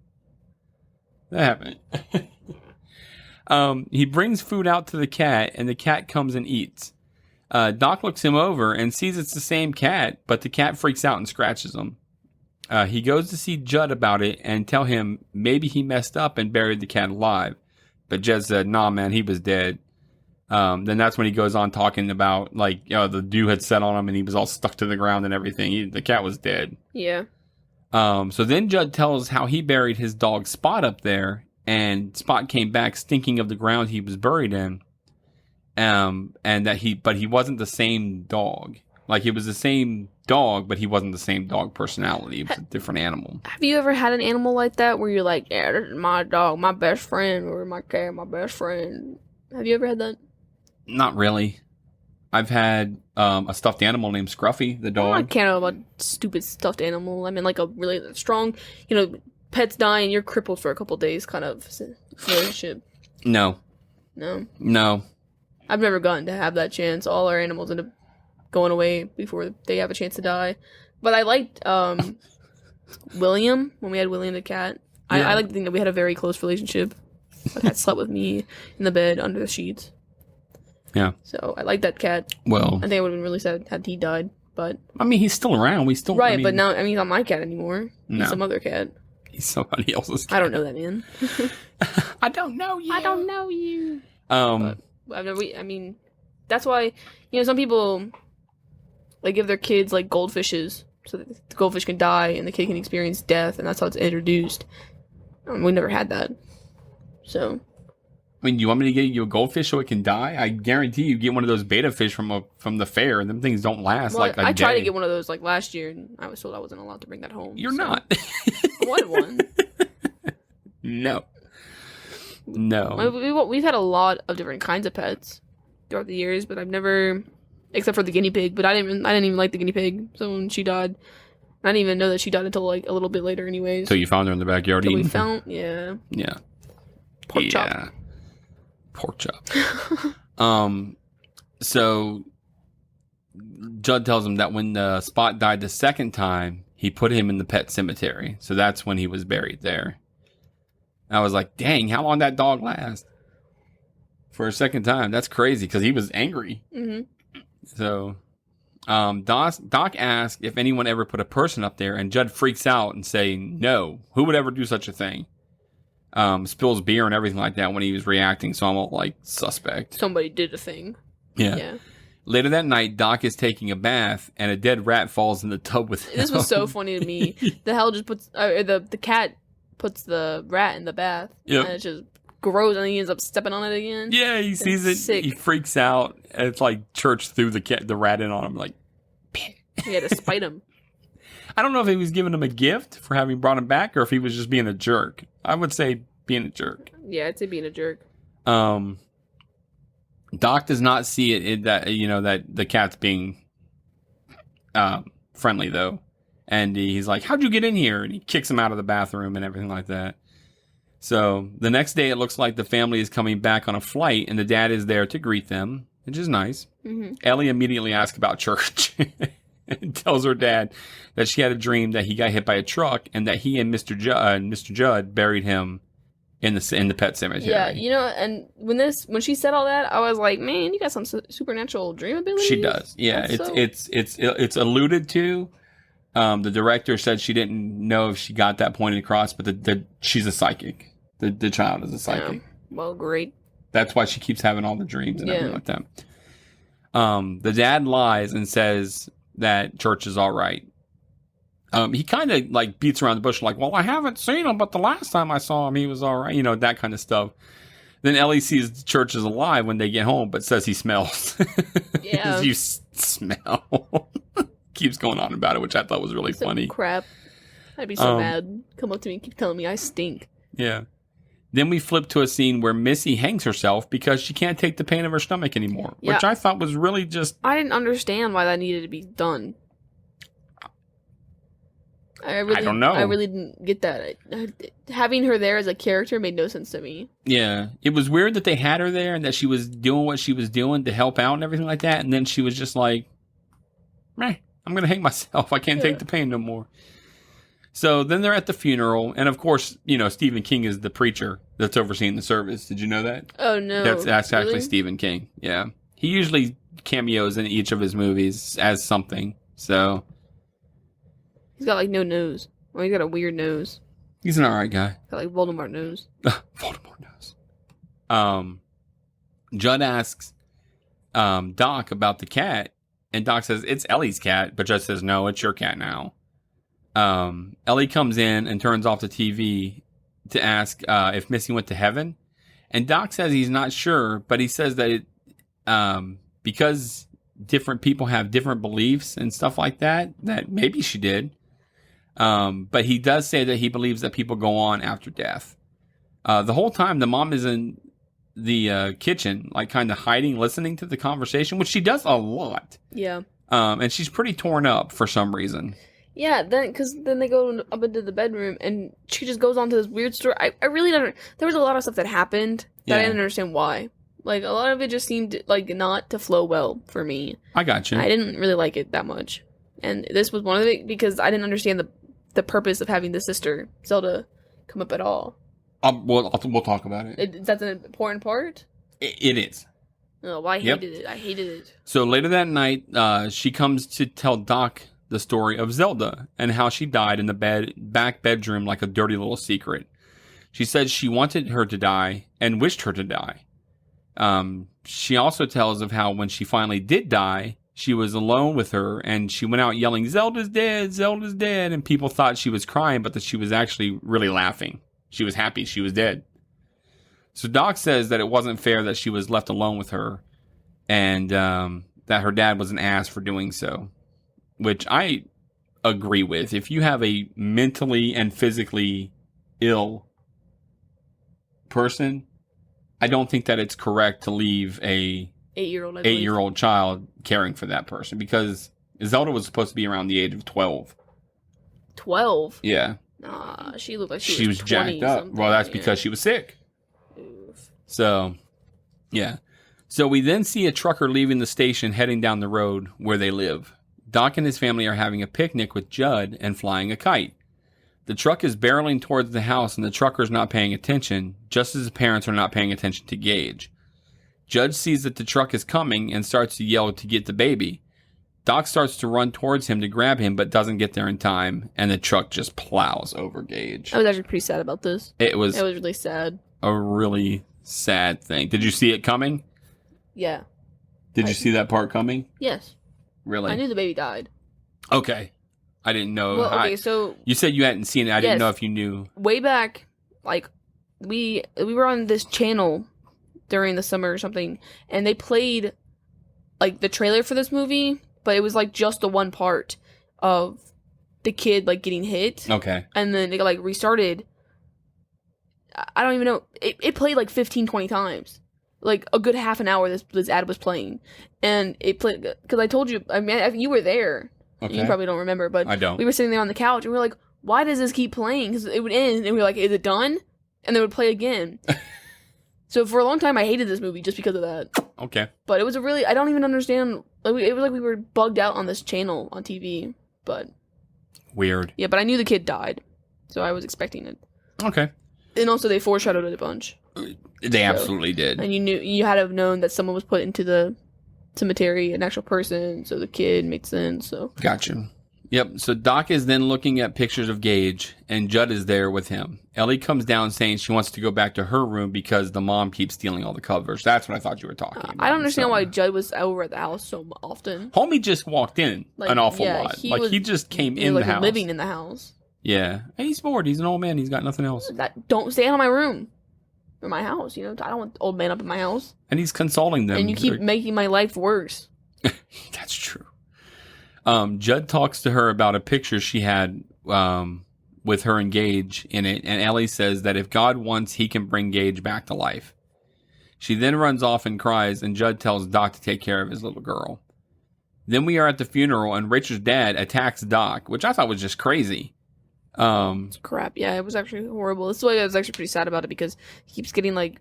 that happened. He brings food out to the cat, and the cat comes and eats. Doc looks him over and sees it's the same cat, but the cat freaks out and scratches him. He goes to see Judd about it and tell him maybe he messed up and buried the cat alive. But Judd said, nah, man, he was dead. Then that's when he goes on talking about, like, the dew had set on him and he was all stuck to the ground and everything. The cat was dead. Yeah. So then Judd tells how he buried his dog Spot up there, and Spot came back stinking of the ground he was buried in. And that but he wasn't the same dog. Like, it was the same dog, but he wasn't the same dog personality. It was a different animal. Have you ever had an animal like that where you're like, yeah, this is my dog, my best friend, or my cat, my best friend? Have you ever had that? Not really. I've had a stuffed animal named Scruffy, the dog. I can't know about stupid stuffed animal. I mean, like a really strong, pets die and you're crippled for a couple days kind of relationship. No. No. I've never gotten to have that chance. All our animals end up going away before they have a chance to die. But I liked William, when we had William the cat. Yeah. I like to think that we had a very close relationship. The cat slept with me in the bed under the sheets. Yeah. So I like that cat. Well, I think it would have been really sad had he died. But I mean, he's still around. Right, but now, he's not my cat anymore. No. He's some other cat. He's somebody else's cat. I don't know that man. I don't know you. I don't know you. But, that's why, some people, like, give their kids, like, goldfishes so that the goldfish can die and the kid can experience death, and that's how it's introduced. We never had that. So. I mean, you want me to get you a goldfish so it can die? I guarantee you get one of those beta fish from the fair, and them things don't last like a day. I tried to get one of those, like, last year, and I was told I wasn't allowed to bring that home. You're not. I wanted one. No. We've had a lot of different kinds of pets throughout the years, but I've never, except for the guinea pig. But I didn't even like the guinea pig. So when she died, I didn't even know that she died until like a little bit later, anyways. So you found her in the backyard eating. We found, yeah. Pork chop. Pork chop. So Judd tells him that when Spot died the second time, he put him in the pet cemetery. So that's when he was buried there. I was like, dang, how long that dog last? For a second time. That's crazy because he was angry. Mm-hmm. So Doc asked if anyone ever put a person up there, and Judd freaks out and say, no, who would ever do such a thing? Spills beer and everything like that when he was reacting, so I'm all like, suspect. Somebody did a thing. Yeah. Later that night, Doc is taking a bath, and a dead rat falls in the tub with him. This was so funny to me. The hell just puts, the cat puts the rat in the bath, and it just grows, and he ends up stepping on it again. Yeah, he sees it, sick. He freaks out, and it's like Church threw the rat in on him, like, he had to spite him. I don't know if he was giving him a gift for having brought him back, or if he was just being a jerk. I would say being a jerk. Yeah, I'd say being a jerk. Doc does not see it that the cat's being friendly though, and he's like, "How'd you get in here?" And he kicks him out of the bathroom and everything like that. So the next day, it looks like the family is coming back on a flight, and the dad is there to greet them, which is nice. Mm-hmm. Ellie immediately asks about Church and tells her dad that she had a dream that he got hit by a truck, and that he and Mr. Judd buried him in the pet cemetery. Yeah, and when she said all that, I was like, man, you got some supernatural dream abilities. She does. Yeah, it's alluded to. The director said she didn't know if she got that pointed across, but she's a psychic. The child is a psychic. Yeah. Well, great. That's why she keeps having all the dreams and everything like that. The dad lies and says that Church is all right. He kind of like beats around the bush, like, well, I haven't seen him, but the last time I saw him, he was all right. That kind of stuff. Then Ellie sees Church is alive when they get home, but says he smells. Yeah. You smell. Keeps going on about it, which I thought was really funny. Crap. I'd be so mad. Come up to me and keep telling me I stink. Yeah. Then we flip to a scene where Missy hangs herself because she can't take the pain of her stomach anymore, which I thought was really just... I didn't understand why that needed to be done. I don't know. I really didn't get that. Having her there as a character made no sense to me. Yeah. It was weird that they had her there and that she was doing what she was doing to help out and everything like that. And then she was just like, I'm going to hang myself. I can't take the pain no more. So then they're at the funeral. And of course, Stephen King is the preacher that's overseeing the service. Did you know that? Oh, no. That's actually Stephen King. Yeah. He usually cameos in each of his movies as something. So... He's got, like, no nose. Well, he's got a weird nose. He's an alright guy. Got, like, Voldemort nose. Voldemort nose. Judd asks Doc about the cat, and Doc says, it's Ellie's cat, but Judd says, no, it's your cat now. Ellie comes in and turns off the TV to ask if Missy went to heaven, and Doc says he's not sure, but he says that because different people have different beliefs and stuff like that maybe she did. But he does say that he believes that people go on after death. The whole time the mom is in the kitchen, like kind of hiding, listening to the conversation, which she does a lot. Yeah. And she's pretty torn up for some reason. Yeah, because then they go up into the bedroom and she just goes on to this weird story. I really don't... There was a lot of stuff that happened that I didn't understand why. Like, a lot of it just seemed, like, not to flow well for me. I got you. I didn't really like it that much. And this was one of it because I didn't understand the purpose of having the sister, Zelda, come up at all. We'll talk about it. That's an important part? It is. Oh, well, I hated it. I hated it. So later that night, she comes to tell Doc the story of Zelda and how she died in the back bedroom like a dirty little secret. She said she wanted her to die and wished her to die. She also tells of how when she finally did die, she was alone with her and she went out yelling, Zelda's dead, Zelda's dead. And people thought she was crying, but that she was actually really laughing. She was happy she was dead. So Doc says that it wasn't fair that she was left alone with her and that her dad was an ass for doing so, which I agree with. If you have a mentally and physically ill person, I don't think that it's correct to leave a 8-year-old child caring for that person because Zelda was supposed to be around the age of 12. 12? Yeah. Nah, she looked like she was jacked up. Something. Well, that's because she was sick. Oof. So, yeah. So we then see a trucker leaving the station heading down the road where they live. Doc and his family are having a picnic with Judd and flying a kite. The truck is barreling towards the house and the trucker's not paying attention, just as his parents are not paying attention to Gage. Judd sees that the truck is coming and starts to yell to get the baby. Doc starts to run towards him to grab him, but doesn't get there in time, and the truck just plows over Gage. I was actually pretty sad about this. It was really sad. A really sad thing. Did you see it coming? Yeah. Did you see that part coming? Yes. Really? I knew the baby died. Okay. I didn't know. Well, okay, so... You said you hadn't seen it. I didn't know if you knew. Way back, like, we were on this channel during the summer or something, and they played, like, the trailer for this movie, but it was, like, just the one part of the kid, like, getting hit. Okay. And then it, like, restarted. I don't even know. It played, like, 15, 20 times. Like, a good half an hour this ad was playing. And it played... Because I told you... I mean, you were there. Okay. You probably don't remember, but... I don't. We were sitting there on the couch, and we were like, why does this keep playing? Because it would end, and we were like, is it done? And then it would play again. So for a long time, I hated this movie just because of that. Okay. But it was a really... I don't even understand... Like, it was like we were bugged out on this channel on TV, but... Weird. Yeah, but I knew the kid died, so I was expecting it. Okay. And also, they foreshadowed it a bunch. They absolutely did. And you had to have known that someone was put into the cemetery, an actual person, so the kid made sense, so... Gotcha. Yep, so Doc is then looking at pictures of Gage, and Judd is there with him. Ellie comes down saying she wants to go back to her room because the mom keeps stealing all the covers. That's what I thought you were talking about. I don't understand why Judd was over at the house so often. Homie just walked in an awful lot. He just came in the house. Living in the house. Yeah. And he's bored. He's an old man. He's got nothing else. Don't stay out of my room. Or my house, I don't want the old man up in my house. And he's consoling them. And you keep making my life worse. That's true. Judd talks to her about a picture she had with her and Gage in it, and Ellie says that if God wants, he can bring Gage back to life. She then runs off and cries, and Judd tells Doc to take care of his little girl. Then we are at the funeral, and Rachel's dad attacks Doc, which I thought was just crazy. It's crap. Yeah, it was actually horrible. This is why I was actually pretty sad about it, because he keeps getting, like,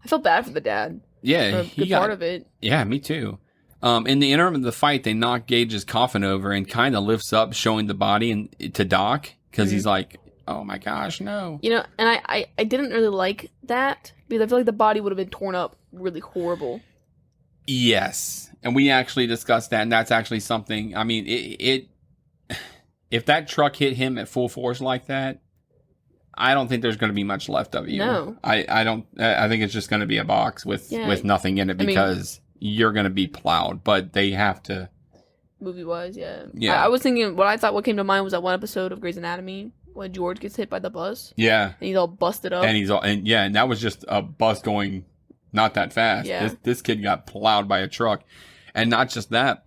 I felt bad for the dad. Yeah, he got part of it. Yeah, me too. In the interim of the fight, they knock Gage's coffin over and kind of lifts up, showing the body to Doc, because he's like, oh my gosh, no. You know, and I didn't really like that, because I feel like the body would have been torn up really horrible. Yes, and we actually discussed that, and that's actually something, I mean, if that truck hit him at full force like that, I don't think there's going to be much left of you. No. I don't, I think it's just going to be a box with nothing in it, because you're going to be plowed, but they have to. Movie-wise, yeah. I was thinking, what came to mind was that one episode of Grey's Anatomy when George gets hit by the bus. Yeah. And he's all busted up. And that was just a bus going not that fast. Yeah. This kid got plowed by a truck. And not just that,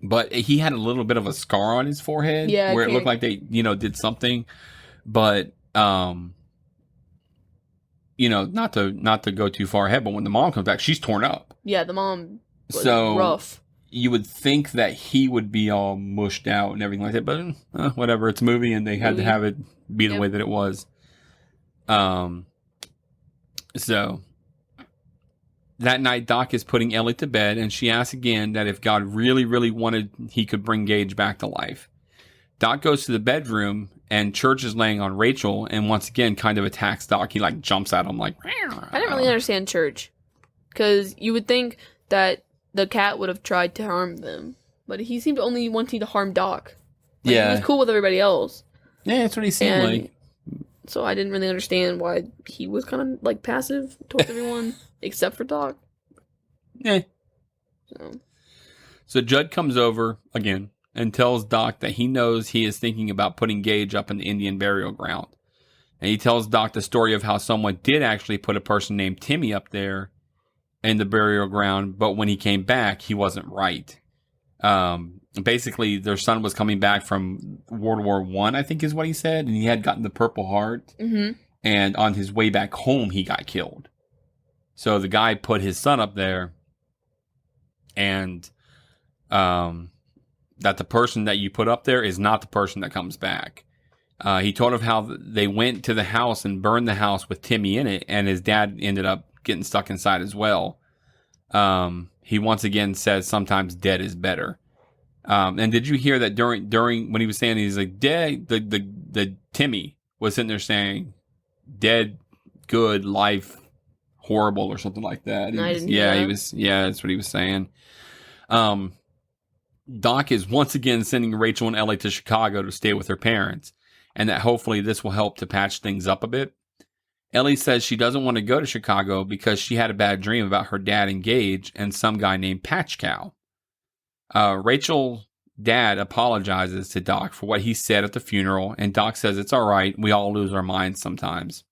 but he had a little bit of a scar on his forehead where it looked like they, did something. But, not to go too far ahead, but when the mom comes back, she's torn up. Yeah, the mom was so rough. You would think that he would be all mushed out and everything like that, but whatever. It's a movie, and they had to have it be the way that it was. So that night, Doc is putting Ellie to bed, and she asks again that if God really, really wanted, he could bring Gage back to life. Doc goes to the bedroom, and Church is laying on Rachel, and once again kind of attacks Doc. He jumps at him like. I didn't really understand Church, because you would think that the cat would have tried to harm them, but he seemed only wanting to harm Doc. He was cool with everybody else. Yeah, that's what he seemed like. So I didn't really understand why he was kind of passive towards everyone except for Doc. Yeah. So Judd comes over again and tells Doc that he knows he is thinking about putting Gage up in the Indian burial ground. And he tells Doc the story of how someone did actually put a person named Timmy up there in the burial ground, but when he came back, he wasn't right. Basically, their son was coming back from World War I, I think is what he said, and he had gotten the Purple Heart. Mm-hmm. And on his way back home, he got killed. So the guy put his son up there, and that the person that you put up there is not the person that comes back. He told of how they went to the house and burned the house with Timmy in it, and his dad ended up getting stuck inside as well. He once again says sometimes dead is better. And did you hear that during when he was saying he's like dead, the Timmy was sitting there saying dead, good, life, horrible, or something like that. That's what he was saying. Doc is once again sending Rachel and Ellie to Chicago to stay with her parents, and that hopefully this will help to patch things up a bit. Ellie says she doesn't want to go to Chicago because she had a bad dream about her dad and Gage and some guy named Patch Cow. Rachel's dad apologizes to Doc for what he said at the funeral, and Doc says it's all right. We all lose our minds sometimes.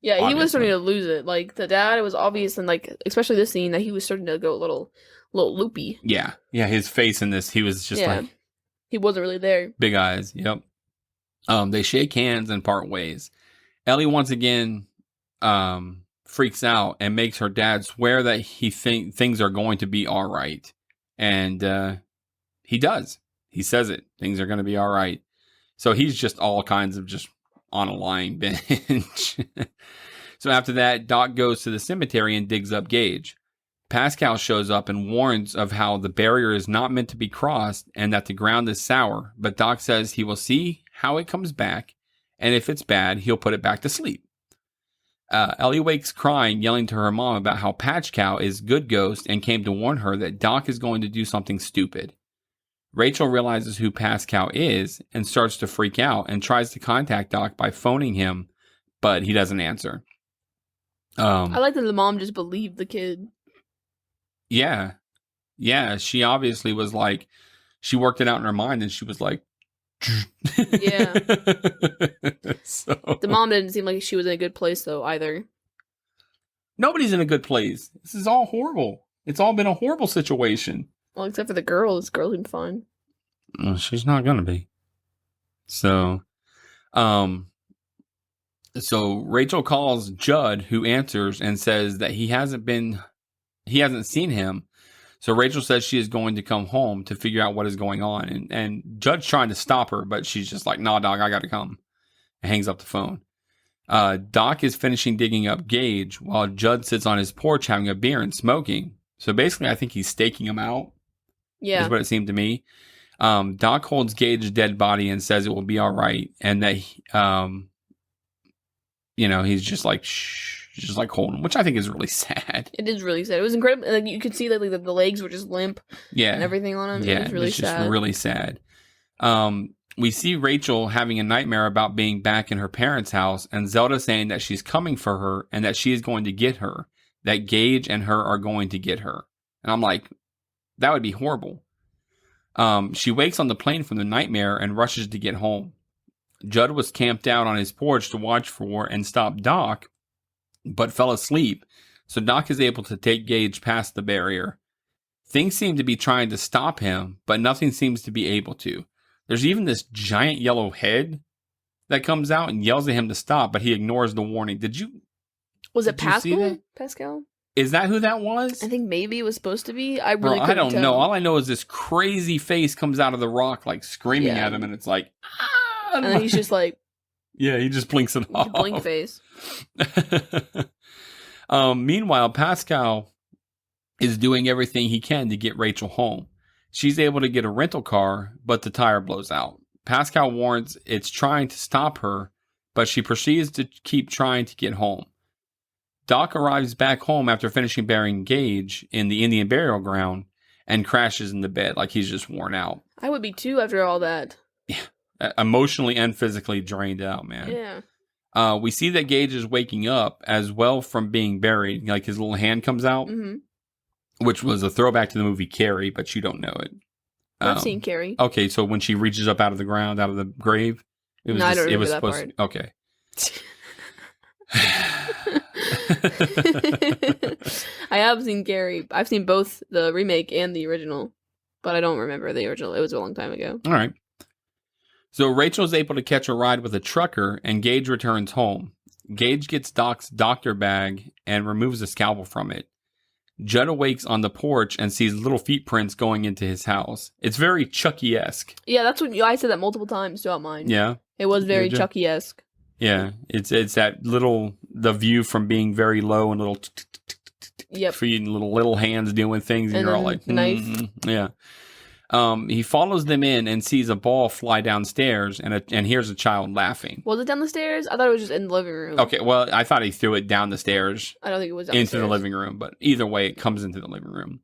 Yeah, obviously. He was starting to lose it. The dad, it was obvious, and especially this scene, that he was starting to go a little loopy. Yeah, his face in this, he was just he wasn't really there. Big eyes. Yep. They shake hands and part ways. Ellie once again freaks out and makes her dad swear that he things are going to be all right. And he does. He says it. Things are going to be all right. So he's just all kinds of just on a lying bench. So after that, Doc goes to the cemetery and digs up Gage. Pascal shows up and warns of how the barrier is not meant to be crossed and that the ground is sour. But Doc says he will see how it comes back. And if it's bad, he'll put it back to sleep. Ellie wakes crying, yelling to her mom about how Patch Cow is good ghost and came to warn her that Doc is going to do something stupid. Rachel realizes who Pascal is and starts to freak out and tries to contact Doc by phoning him, but he doesn't answer. I like that the mom just believed the kid. Yeah. Yeah, she obviously was she worked it out in her mind and she was like, yeah. So the mom didn't seem like she was in a good place though either. Nobody's in a good place. This is all horrible. It's all been a horrible situation. Well, except for the girl. This girl seemed fine. She's not gonna be. So Um, so Rachel calls Judd, who answers and says that he hasn't seen him. So Rachel says she is going to come home to figure out what is going on. And Judd's trying to stop her, but she's just like, nah, dog, I got to come. And hangs up the phone. Doc is finishing digging up Gage while Judd sits on his porch having a beer and smoking. So basically, I think he's staking him out. Yeah. Is what it seemed to me. Doc holds Gage's dead body and says it will be all right. And that, he's just like, shh. Just like holding him, which I think is really sad. It is really sad. It was incredible. Like you could see that the legs were just limp. Yeah. And everything on him. Yeah. It was really sad. Just really sad. We see Rachel having a nightmare about being back in her parents' house and Zelda saying that she's coming for her and that she is going to get her. That Gage and her are going to get her. And I'm like, that would be horrible. She wakes on the plane from the nightmare and rushes to get home. Judd was camped out on his porch to watch for and stop Doc, but fell asleep, so Doc is able to take Gage past the barrier. Things seem to be trying to stop him, but nothing seems to be able to. There's even this giant yellow head that comes out and yells at him to stop, but he ignores the warning. Was it Did you see that? Pascal? Is that who that was? I think maybe it was supposed to be. I really couldn't I don't tell. know. All I know is this crazy face comes out of the rock, like screaming at him, and it's like, ah! And then he's just like, yeah, he just blinks it off. blink face. Meanwhile, Pascal is doing everything he can to get Rachel home. She's able to get a rental car, but the tire blows out. Pascal warns it's trying to stop her, but she proceeds to keep trying to get home. Doc arrives back home after finishing burying Gage in the Indian burial ground and crashes in the bed like he's just worn out. I would be too after all that. Yeah. Emotionally and physically drained out, man. Yeah. We see that Gage is waking up as well from being buried. Like his little hand comes out, which was a throwback to the movie Carrie, but you don't know it. I've seen Carrie. Okay, so when she reaches up out of the ground, out of the grave, it was I don't remember that part. Okay. I have seen Carrie. I've seen both the remake and the original, but I don't remember the original. It was a long time ago. All right. So Rachel's able to catch a ride with a trucker, and Gage returns home. Gage gets Doc's doctor bag and removes a scalpel from it. Judd awakes on the porch and sees little feet prints going into his house. It's very Chucky-esque. Yeah, that's what I said that multiple times throughout mine. Yeah. It was very Chucky-esque. Yeah, it's that the view from being very low and little feet and little hands doing things, and you're all like, knife. Yeah. He follows them in and sees a ball fly downstairs and hears a child laughing. Was it down the stairs? I thought it was just in the living room. Okay, well, I thought he threw it down the stairs. I don't think it was down into the living room, but either way, it comes into the living room.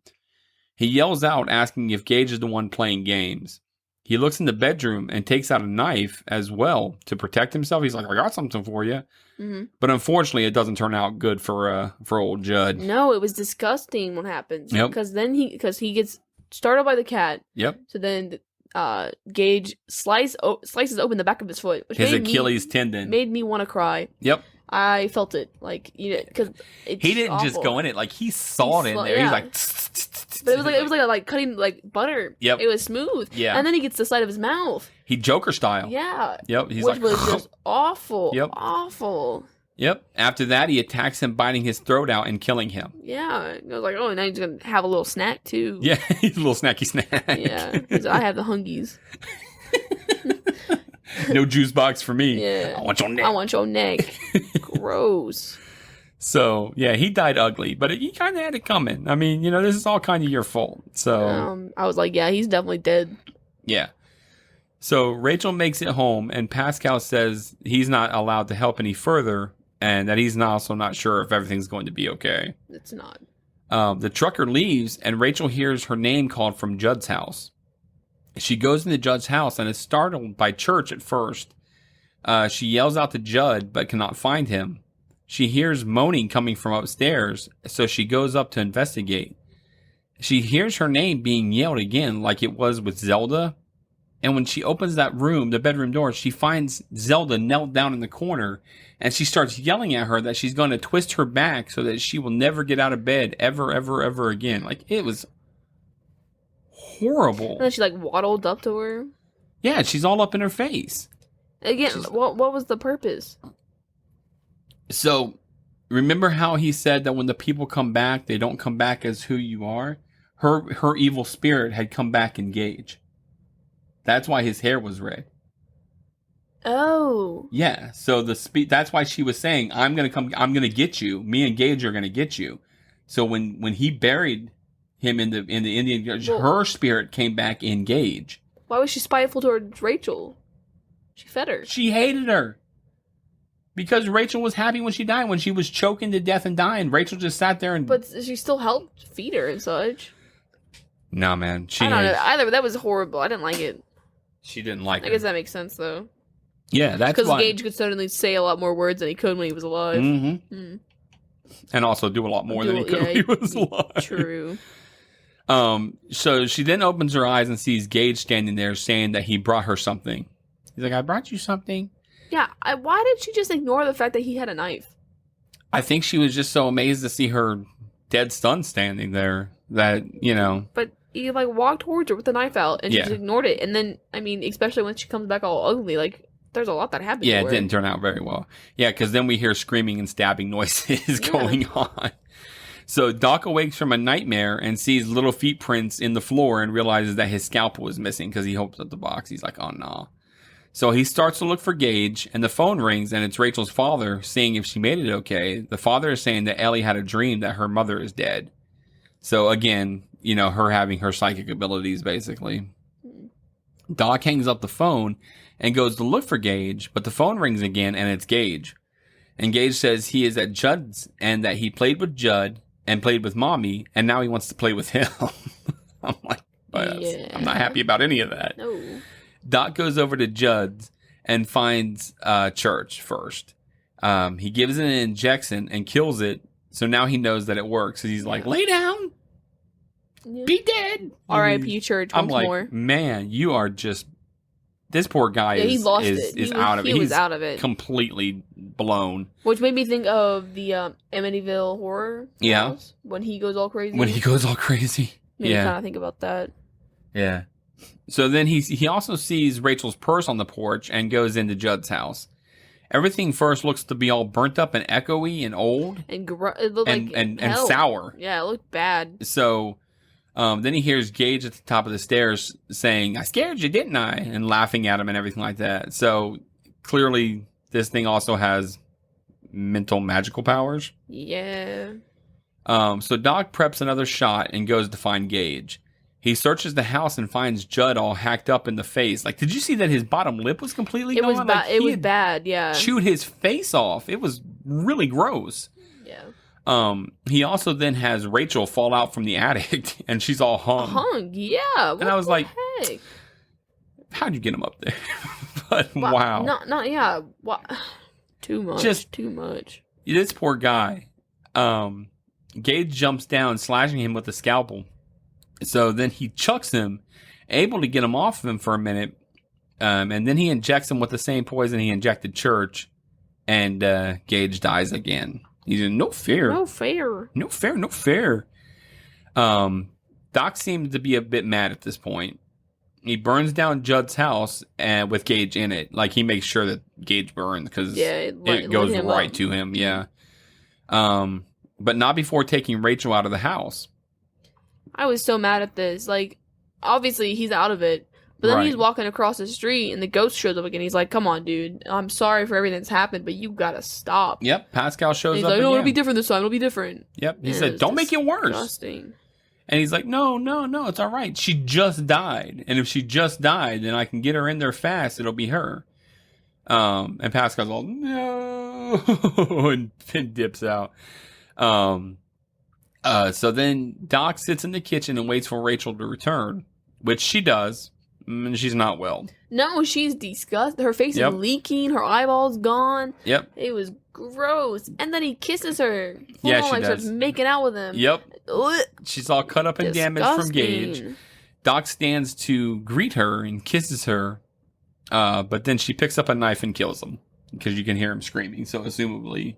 He yells out, asking if Gage is the one playing games. He looks in the bedroom and takes out a knife as well to protect himself. He's like, I got something for you. Mm-hmm. But unfortunately, it doesn't turn out good for old Judd. No, it was disgusting what happens. Yep. Because he gets startled by the cat. Yep. So then Gage slices open the back of his foot. Which his Achilles tendon. Made me want to cry. Yep. I felt it. Like, because it's he didn't awful. just go in it. Like, he saw it in there. Yeah. He's like... But it was like cutting like butter. Yep. It was smooth. Yeah. And then he gets the side of his mouth. He Joker style. Yeah. Yep. He's which was just awful. Yep. Awful. Yep. After that, he attacks him, biting his throat out and killing him. Yeah. I was like, oh, now he's going to have a little snack, too. Yeah. He's a little snacky snack. Yeah. I have the hungies. No juice box for me. Yeah. I want your neck. I want your neck. Gross. So, yeah, he died ugly, but he kind of had it coming. I mean, this is all kind of your fault. So, I was like, yeah, he's definitely dead. Yeah. So, Rachel makes it home, and Pascal says he's not allowed to help any further, and that he's also not sure if everything's going to be okay. It's not. The trucker leaves, and Rachel hears her name called from Judd's house. She goes into Judd's house and is startled by Church at first. She yells out to Judd, but cannot find him. She hears moaning coming from upstairs, so she goes up to investigate. She hears her name being yelled again, like it was with Zelda. And when she opens that room, the bedroom door, she finds Zelda knelt down in the corner, and she starts yelling at her that she's going to twist her back so that she will never get out of bed ever, ever, ever again. Like, it was horrible. And then she, waddled up to her. Yeah, she's all up in her face. Again, what was the purpose? So, remember how he said that when the people come back, they don't come back as who you are? Her evil spirit had come back in Gage. That's why his hair was red. Oh. Yeah, so that's why she was saying, I'm going to get you. Me and Gage are going to get you. So when he buried him in the Indian, her spirit came back in Gage. Why was she spiteful towards Rachel? She fed her. She hated her. Because Rachel was happy when she died. When she was choking to death and dying, Rachel just sat there and... But she still helped feed her and such. No, man. I don't know. Either, but that was horrible. I didn't like it. She didn't like it. I guess that makes sense, though. Yeah, that's why... Because Gage could suddenly say a lot more words than he could when he was alive. Mm-hmm. Mm. And also do a lot more than he could when he was alive. True. So she then opens her eyes and sees Gage standing there saying that he brought her something. He's like, I brought you something. Yeah, why did she just ignore the fact that he had a knife? I think she was just so amazed to see her dead son standing there that, you know. But he, like, walked towards her with the knife out, and she just ignored it. And then, I mean, especially when she comes back all ugly, like, there's a lot that happened to her. Yeah, it didn't turn out very well. Yeah, because then we hear screaming and stabbing noises going on. So Doc awakes from a nightmare and sees little feet prints in the floor and realizes that his scalpel is missing because he opens up the box. He's like, oh, no. So he starts to look for Gage, and the phone rings, and it's Rachel's father, seeing if she made it okay. The father is saying that Ellie had a dream that her mother is dead. So again, you know, her having her psychic abilities, basically. Doc hangs up the phone and goes to look for Gage, but the phone rings again, and it's Gage. And Gage says he is at Judd's, and that he played with Judd and played with Mommy, and now he wants to play with him. I'm like, I'm not happy about any of that. No. Doc goes over to Judd's and finds Church first. He gives it an injection and kills it. So now he knows that it works. So he's like, lay down. Yeah. Be dead. R.I.P. Church once more. Man, you are just... This poor guy is out of it. He was out of it. Completely blown. Which made me think of the Amityville Horror house, when he goes all crazy. When he goes all crazy. Made me kind of think about that. Yeah. So then he also sees Rachel's purse on the porch and goes into Judd's house. Everything first looks to be all burnt up and echoey and old. And it looked and sour. Yeah, it looked bad. So then he hears Gage at the top of the stairs saying, I scared you, didn't I? And laughing at him and everything like that. So clearly this thing also has mental magical powers. Yeah. So Doc preps another shot and goes to find Gage. He searches the house and finds Judd all hacked up in the face. Like, did you see that his bottom lip was completely gone? It was bad, yeah. Chewed his face off. It was really gross. Yeah. He also then has Rachel fall out from the attic, and she's all hung. Yeah. And I was like, heck? How'd you get him up there? But wow. Yeah. What? Too much. Too much. This poor guy. Gage jumps down, slashing him with a scalpel. So then he chucks him, able to get him off of him for a minute, and then he injects him with the same poison he injected Church, and Gage dies again. He's in no fear. No fair. No fair, no fair. Doc seems to be a bit mad at this point. He burns down Judd's house and with Gage in it. Like, he makes sure that Gage burns because it goes right to him. Yeah. But not before taking Rachel out of the house. I was so mad at this. Like, obviously, he's out of it. But then he's walking across the street, and the ghost shows up again. He's like, come on, dude. I'm sorry for everything that's happened, but you gotta stop. Yep, Pascal shows up he's like, no, it'll be different this time. It'll be different. Yep, he said, don't make it worse. Disgusting. And he's like, no, it's all right. She just died. And if she just died, then I can get her in there fast. It'll be her. And Pascal's all, no, and dips out. So then Doc sits in the kitchen and waits for Rachel to return, which she does, and she's not well. No, she's disgusted. Her face is leaking. Her eyeball's gone. Yep. It was gross. And then he kisses her. She does. Starts making out with him. Yep. Ugh. She's all cut up and damaged from Gage. Doc stands to greet her and kisses her, but then she picks up a knife and kills him. Because you can hear him screaming, so assumably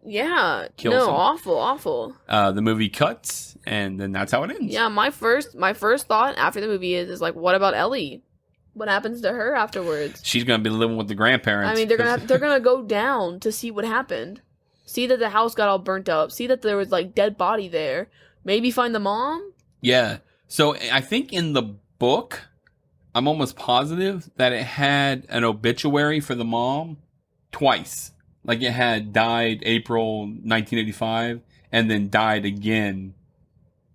kills him. Awful. The movie cuts, and then that's how it ends. Yeah, my first thought after the movie is like, what about Ellie? what happens to her afterwards? She's gonna be living with the grandparents. I mean, they're gonna go down to see what happened, see that the house got all burnt up, see that there was like dead body there, maybe find the mom. Yeah. So I think in the book, I'm almost positive that it had an obituary for the mom twice. Like it had died April 1985 and then died again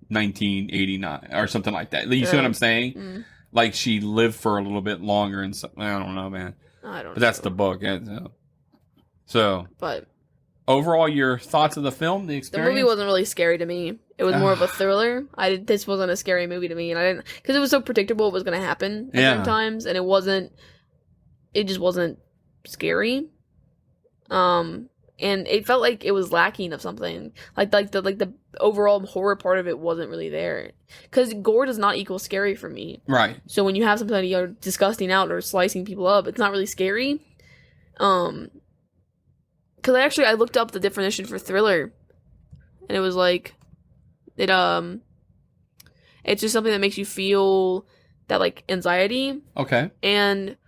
1989 or something like that. You see what I'm saying? Mm. Like she lived for a little bit longer and so, I don't know, man. I don't know. But that's the book. So, but overall, your thoughts of the film, the experience? The movie wasn't really scary to me. It was more of a thriller. This wasn't a scary movie to me, and I didn't, because it was so predictable what was going to happen at certain times, and it just wasn't scary. And it felt like it was lacking of something. Like the overall horror part of it wasn't really there. Because gore does not equal scary for me. Right. So when you have somebody disgusting out or slicing people up, it's not really scary. Because I looked up the definition for thriller, and it was like, it's just something that makes you feel that like anxiety. Okay. And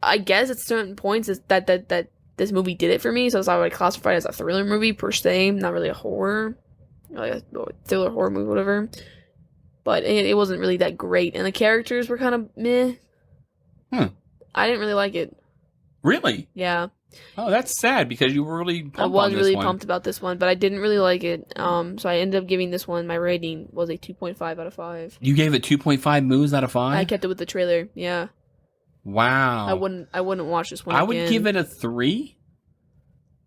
I guess at certain points that this movie did it for me, so I would classify it as a thriller movie per se, not really a horror, like a thriller horror movie, whatever. But it wasn't really that great, and the characters were kind of meh. I didn't really like it. Really? Yeah. Oh, that's sad because you were really pumped. I was really pumped about this one, but I didn't really like it. So I ended up giving this one, my rating was a 2.5 out of 5. You gave it 2.5 moves out of 5? I kept it with the trailer. Yeah. Wow. I wouldn't watch this one I again. would give it a 3,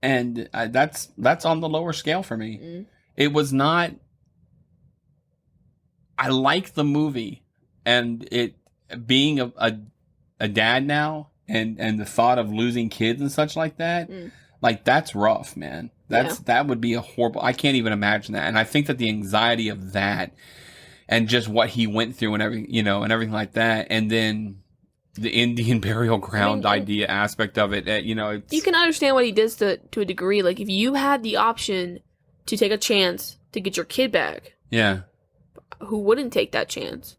and that's on the lower scale for me. Mm. It was not. I like the movie, and it being a dad now, and the thought of losing kids and such like that, like that's rough, man. That would be a horrible. I can't even imagine that, and I think that the anxiety of that, and just what he went through and everything, and everything like that, and then the Indian burial ground idea aspect of it, it's, you can understand what he does to a degree. Like if you had the option to take a chance to get your kid back, yeah, who wouldn't take that chance?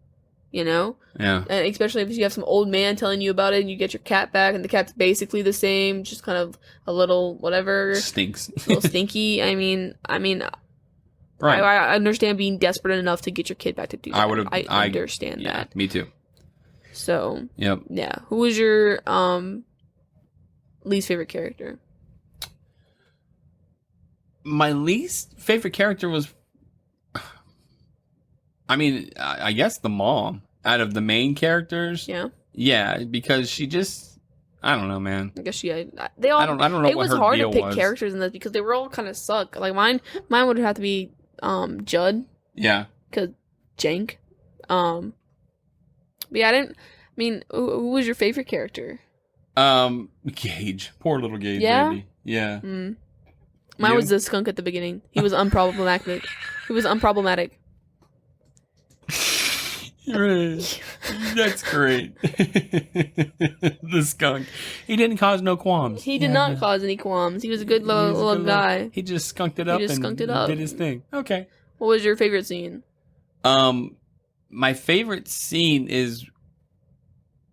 Yeah. And especially if you have some old man telling you about it, and you get your cat back, and the cat's basically the same, just kind of a little whatever, stinks, a little stinky. I mean, right. I understand being desperate enough to get your kid back to do that. I understand yeah, that. Me too. So, yep. Yeah. Who was your least favorite character? My least favorite character was, I guess the mom out of the main characters. Yeah. Yeah, because she just, I don't know, man. I guess they all. I don't know. It what was her hard deal to pick was. characters in this because they were all kind of suck. Like mine would have to be Judd. Yeah. Cause Jank. But yeah, who was your favorite character? Gage. Poor little Gage, yeah? baby. Yeah. Mine was the skunk at the beginning. He was unproblematic. That's great. The skunk. He didn't cause no qualms. He did not cause any qualms. He was a good little guy. He just skunked it up and did his thing. Okay. What was your favorite scene? My favorite scene is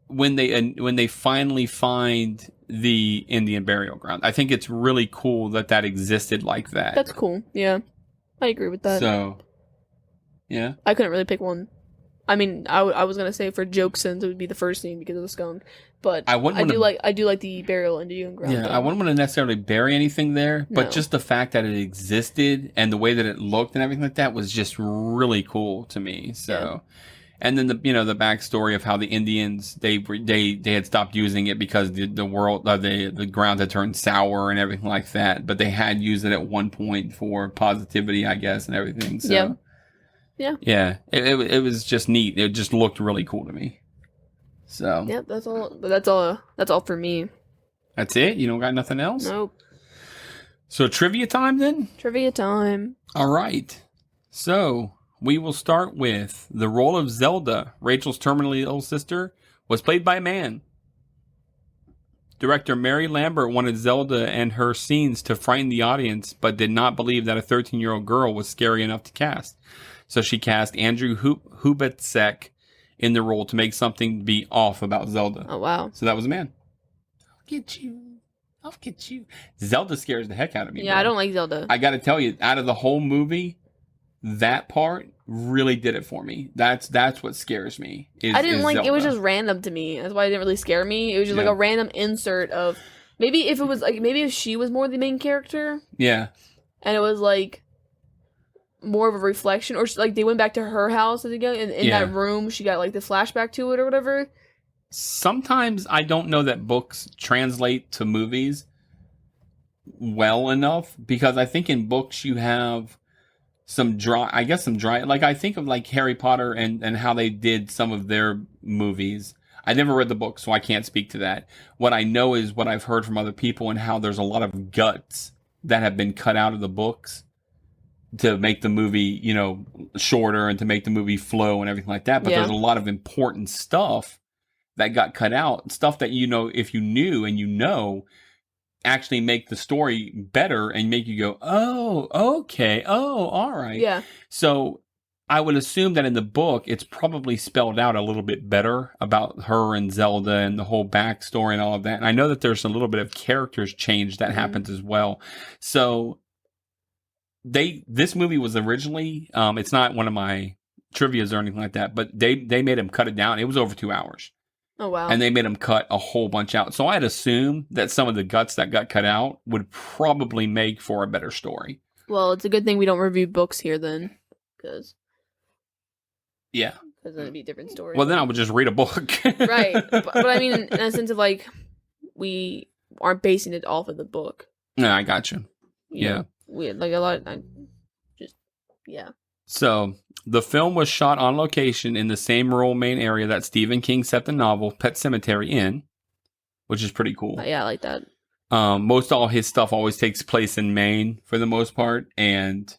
when they finally find the Indian burial ground. I think it's really cool that existed like that. That's cool. Yeah. I agree with that. So, yeah. I couldn't really pick one. I was gonna say for joke sense it would be the first scene because of the skunk, but I do like the burial Indian ground. Yeah, I wouldn't want to necessarily bury anything there, but just the fact that it existed and the way that it looked and everything like that was just really cool to me. So, and then the backstory of how the Indians they had stopped using it because the ground had turned sour and everything like that, but they had used it at one point for positivity, I guess, and everything. So. Yeah. Yeah. It was just neat. It just looked really cool to me. So. Yep, that's all. But that's all for me. That's it? You don't got nothing else? Nope. So trivia time then? Trivia time. All right. So we will start with the role of Zelda, Rachel's terminally ill sister, was played by a man. Director Mary Lambert wanted Zelda and her scenes to frighten the audience, but did not believe that a 13-year-old girl was scary enough to cast. So she cast Andrew Hubetsek in the role to make something be off about Zelda. Oh, wow. So that was a man. I'll get you. I'll get you. Zelda scares the heck out of me. Yeah, bro. I don't like Zelda. I got to tell you, out of the whole movie, that part really did it for me. That's what scares me. I didn't like Zelda. it was just random to me. That's why it didn't really scare me. It was just like a random insert of maybe if it was like maybe if she was more the main character. Yeah. And it was like more of a reflection, or like they went back to her house and in that room she got like the flashback to it or whatever. Sometimes I don't know that books translate to movies well enough, because I think in books you have some dry, like I think of like Harry Potter and how they did some of their movies. I never read the book, so I can't speak to that. What I know is what I've heard from other people and how there's a lot of guts that have been cut out of the books to make the movie, shorter and to make the movie flow and everything like that. But there's a lot of important stuff that got cut out, stuff that, if you knew and actually make the story better and make you go, oh, okay, oh, all right. Yeah. So I would assume that in the book, it's probably spelled out a little bit better about her and Zelda and the whole backstory and all of that. And I know that there's a little bit of characters change that happens as well. So this movie was originally, it's not one of my trivias or anything like that, but they made him cut it down. It was over 2 hours. Oh, wow. And they made him cut a whole bunch out. So I'd assume that some of the guts that got cut out would probably make for a better story. Well, it's a good thing we don't review books here then. Because then it'd be a different story. Well, then I would just read a book. Right. But I mean, in a sense of like, we aren't basing it off of the book. No, I got you. Yeah. We like a lot. So the film was shot on location in the same rural Maine area that Stephen King set the novel Pet Sematary in, which is pretty cool. Yeah, I like that. Most all his stuff always takes place in Maine for the most part, and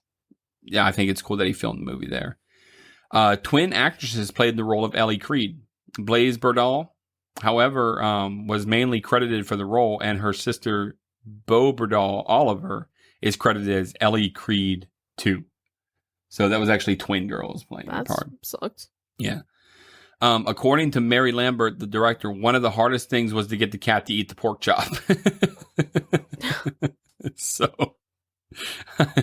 yeah, I think it's cool that he filmed the movie there. Twin actresses played the role of Ellie Creed. Blaise Berdal, however, was mainly credited for the role, and her sister Beau Berdal Oliver is credited as Ellie Creed 2. So that was actually twin girls playing the part. Sucked. Yeah. According to Mary Lambert, the director, one of the hardest things was to get the cat to eat the pork chop. So I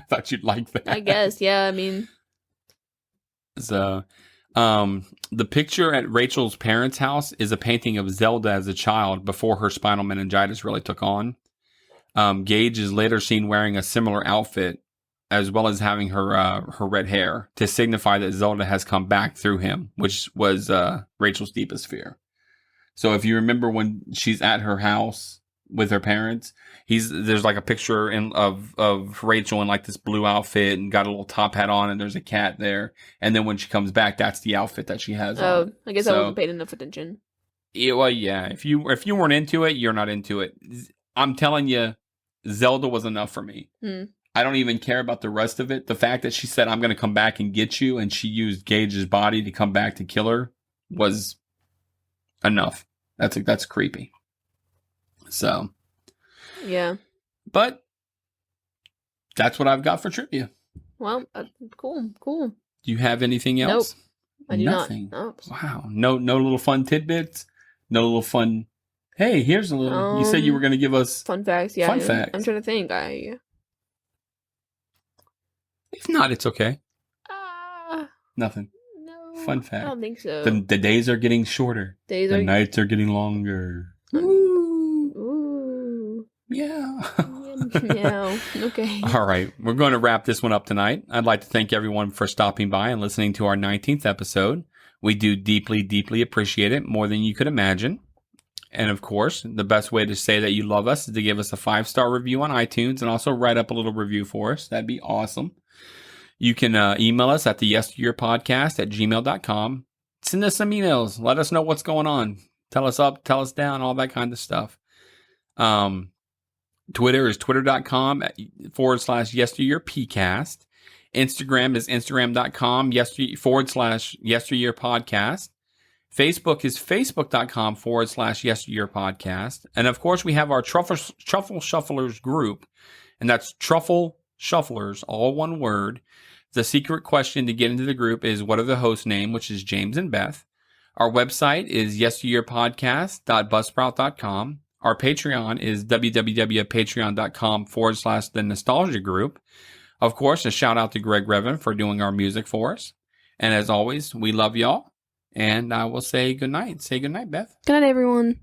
thought you'd like that. I guess, yeah. I mean, so the picture at Rachel's parents' house is a painting of Zelda as a child before her spinal meningitis really took on. Gage is later seen wearing a similar outfit, as well as having her red hair, to signify that Zelda has come back through him, which was Rachel's deepest fear. So if you remember when she's at her house with her parents, there's like a picture of Rachel in like this blue outfit and got a little top hat on, and there's a cat there. And then when she comes back, that's the outfit that she has on. I guess I wasn't paying enough attention. Yeah, well, yeah. If you weren't into it, you're not into it. I'm telling you, Zelda was enough for me. I don't even care about the rest of it. The fact that she said, I'm going to come back and get you, and she used Gage's body to come back to kill her, was enough. That's creepy. So. Yeah. But that's what I've got for trivia. Well, cool. Do you have anything else? Nope. I do Nothing. Not. Nope. Wow. No little fun tidbits? No little fun, hey, here's a little, you said you were going to give us fun facts. Yeah. Fun facts. I'm trying to think. If not, it's okay. Nothing. No. Fun fact. I don't think so. The days are getting shorter. The nights are getting longer. Ooh. Yeah. Yeah. Okay. All right. We're going to wrap this one up tonight. I'd like to thank everyone for stopping by and listening to our 19th episode. We do deeply, deeply appreciate it, more than you could imagine. And of course, the best way to say that you love us is to give us a 5-star review on iTunes and also write up a little review for us. That'd be awesome. You can email us at the yesteryearpodcast@gmail.com. Send us some emails. Let us know what's going on. Tell us up, tell us down, all that kind of stuff. Twitter is twitter.com/yesteryearpcast. Instagram is instagram.com/yesteryearpodcast. Facebook is facebook.com/yesteryearpodcast. And of course, we have our Truffle Shufflers group, and that's Truffle Shufflers, all one word. The secret question to get into the group is what are the host name, which is James and Beth. Our website is yesteryearpodcast.buzzsprout.com. Our Patreon is www.patreon.com/the nostalgia group. Of course, a shout out to Greg Revan for doing our music for us. And as always, we love y'all. And I will say good night. Say good night, Beth. Good night, everyone.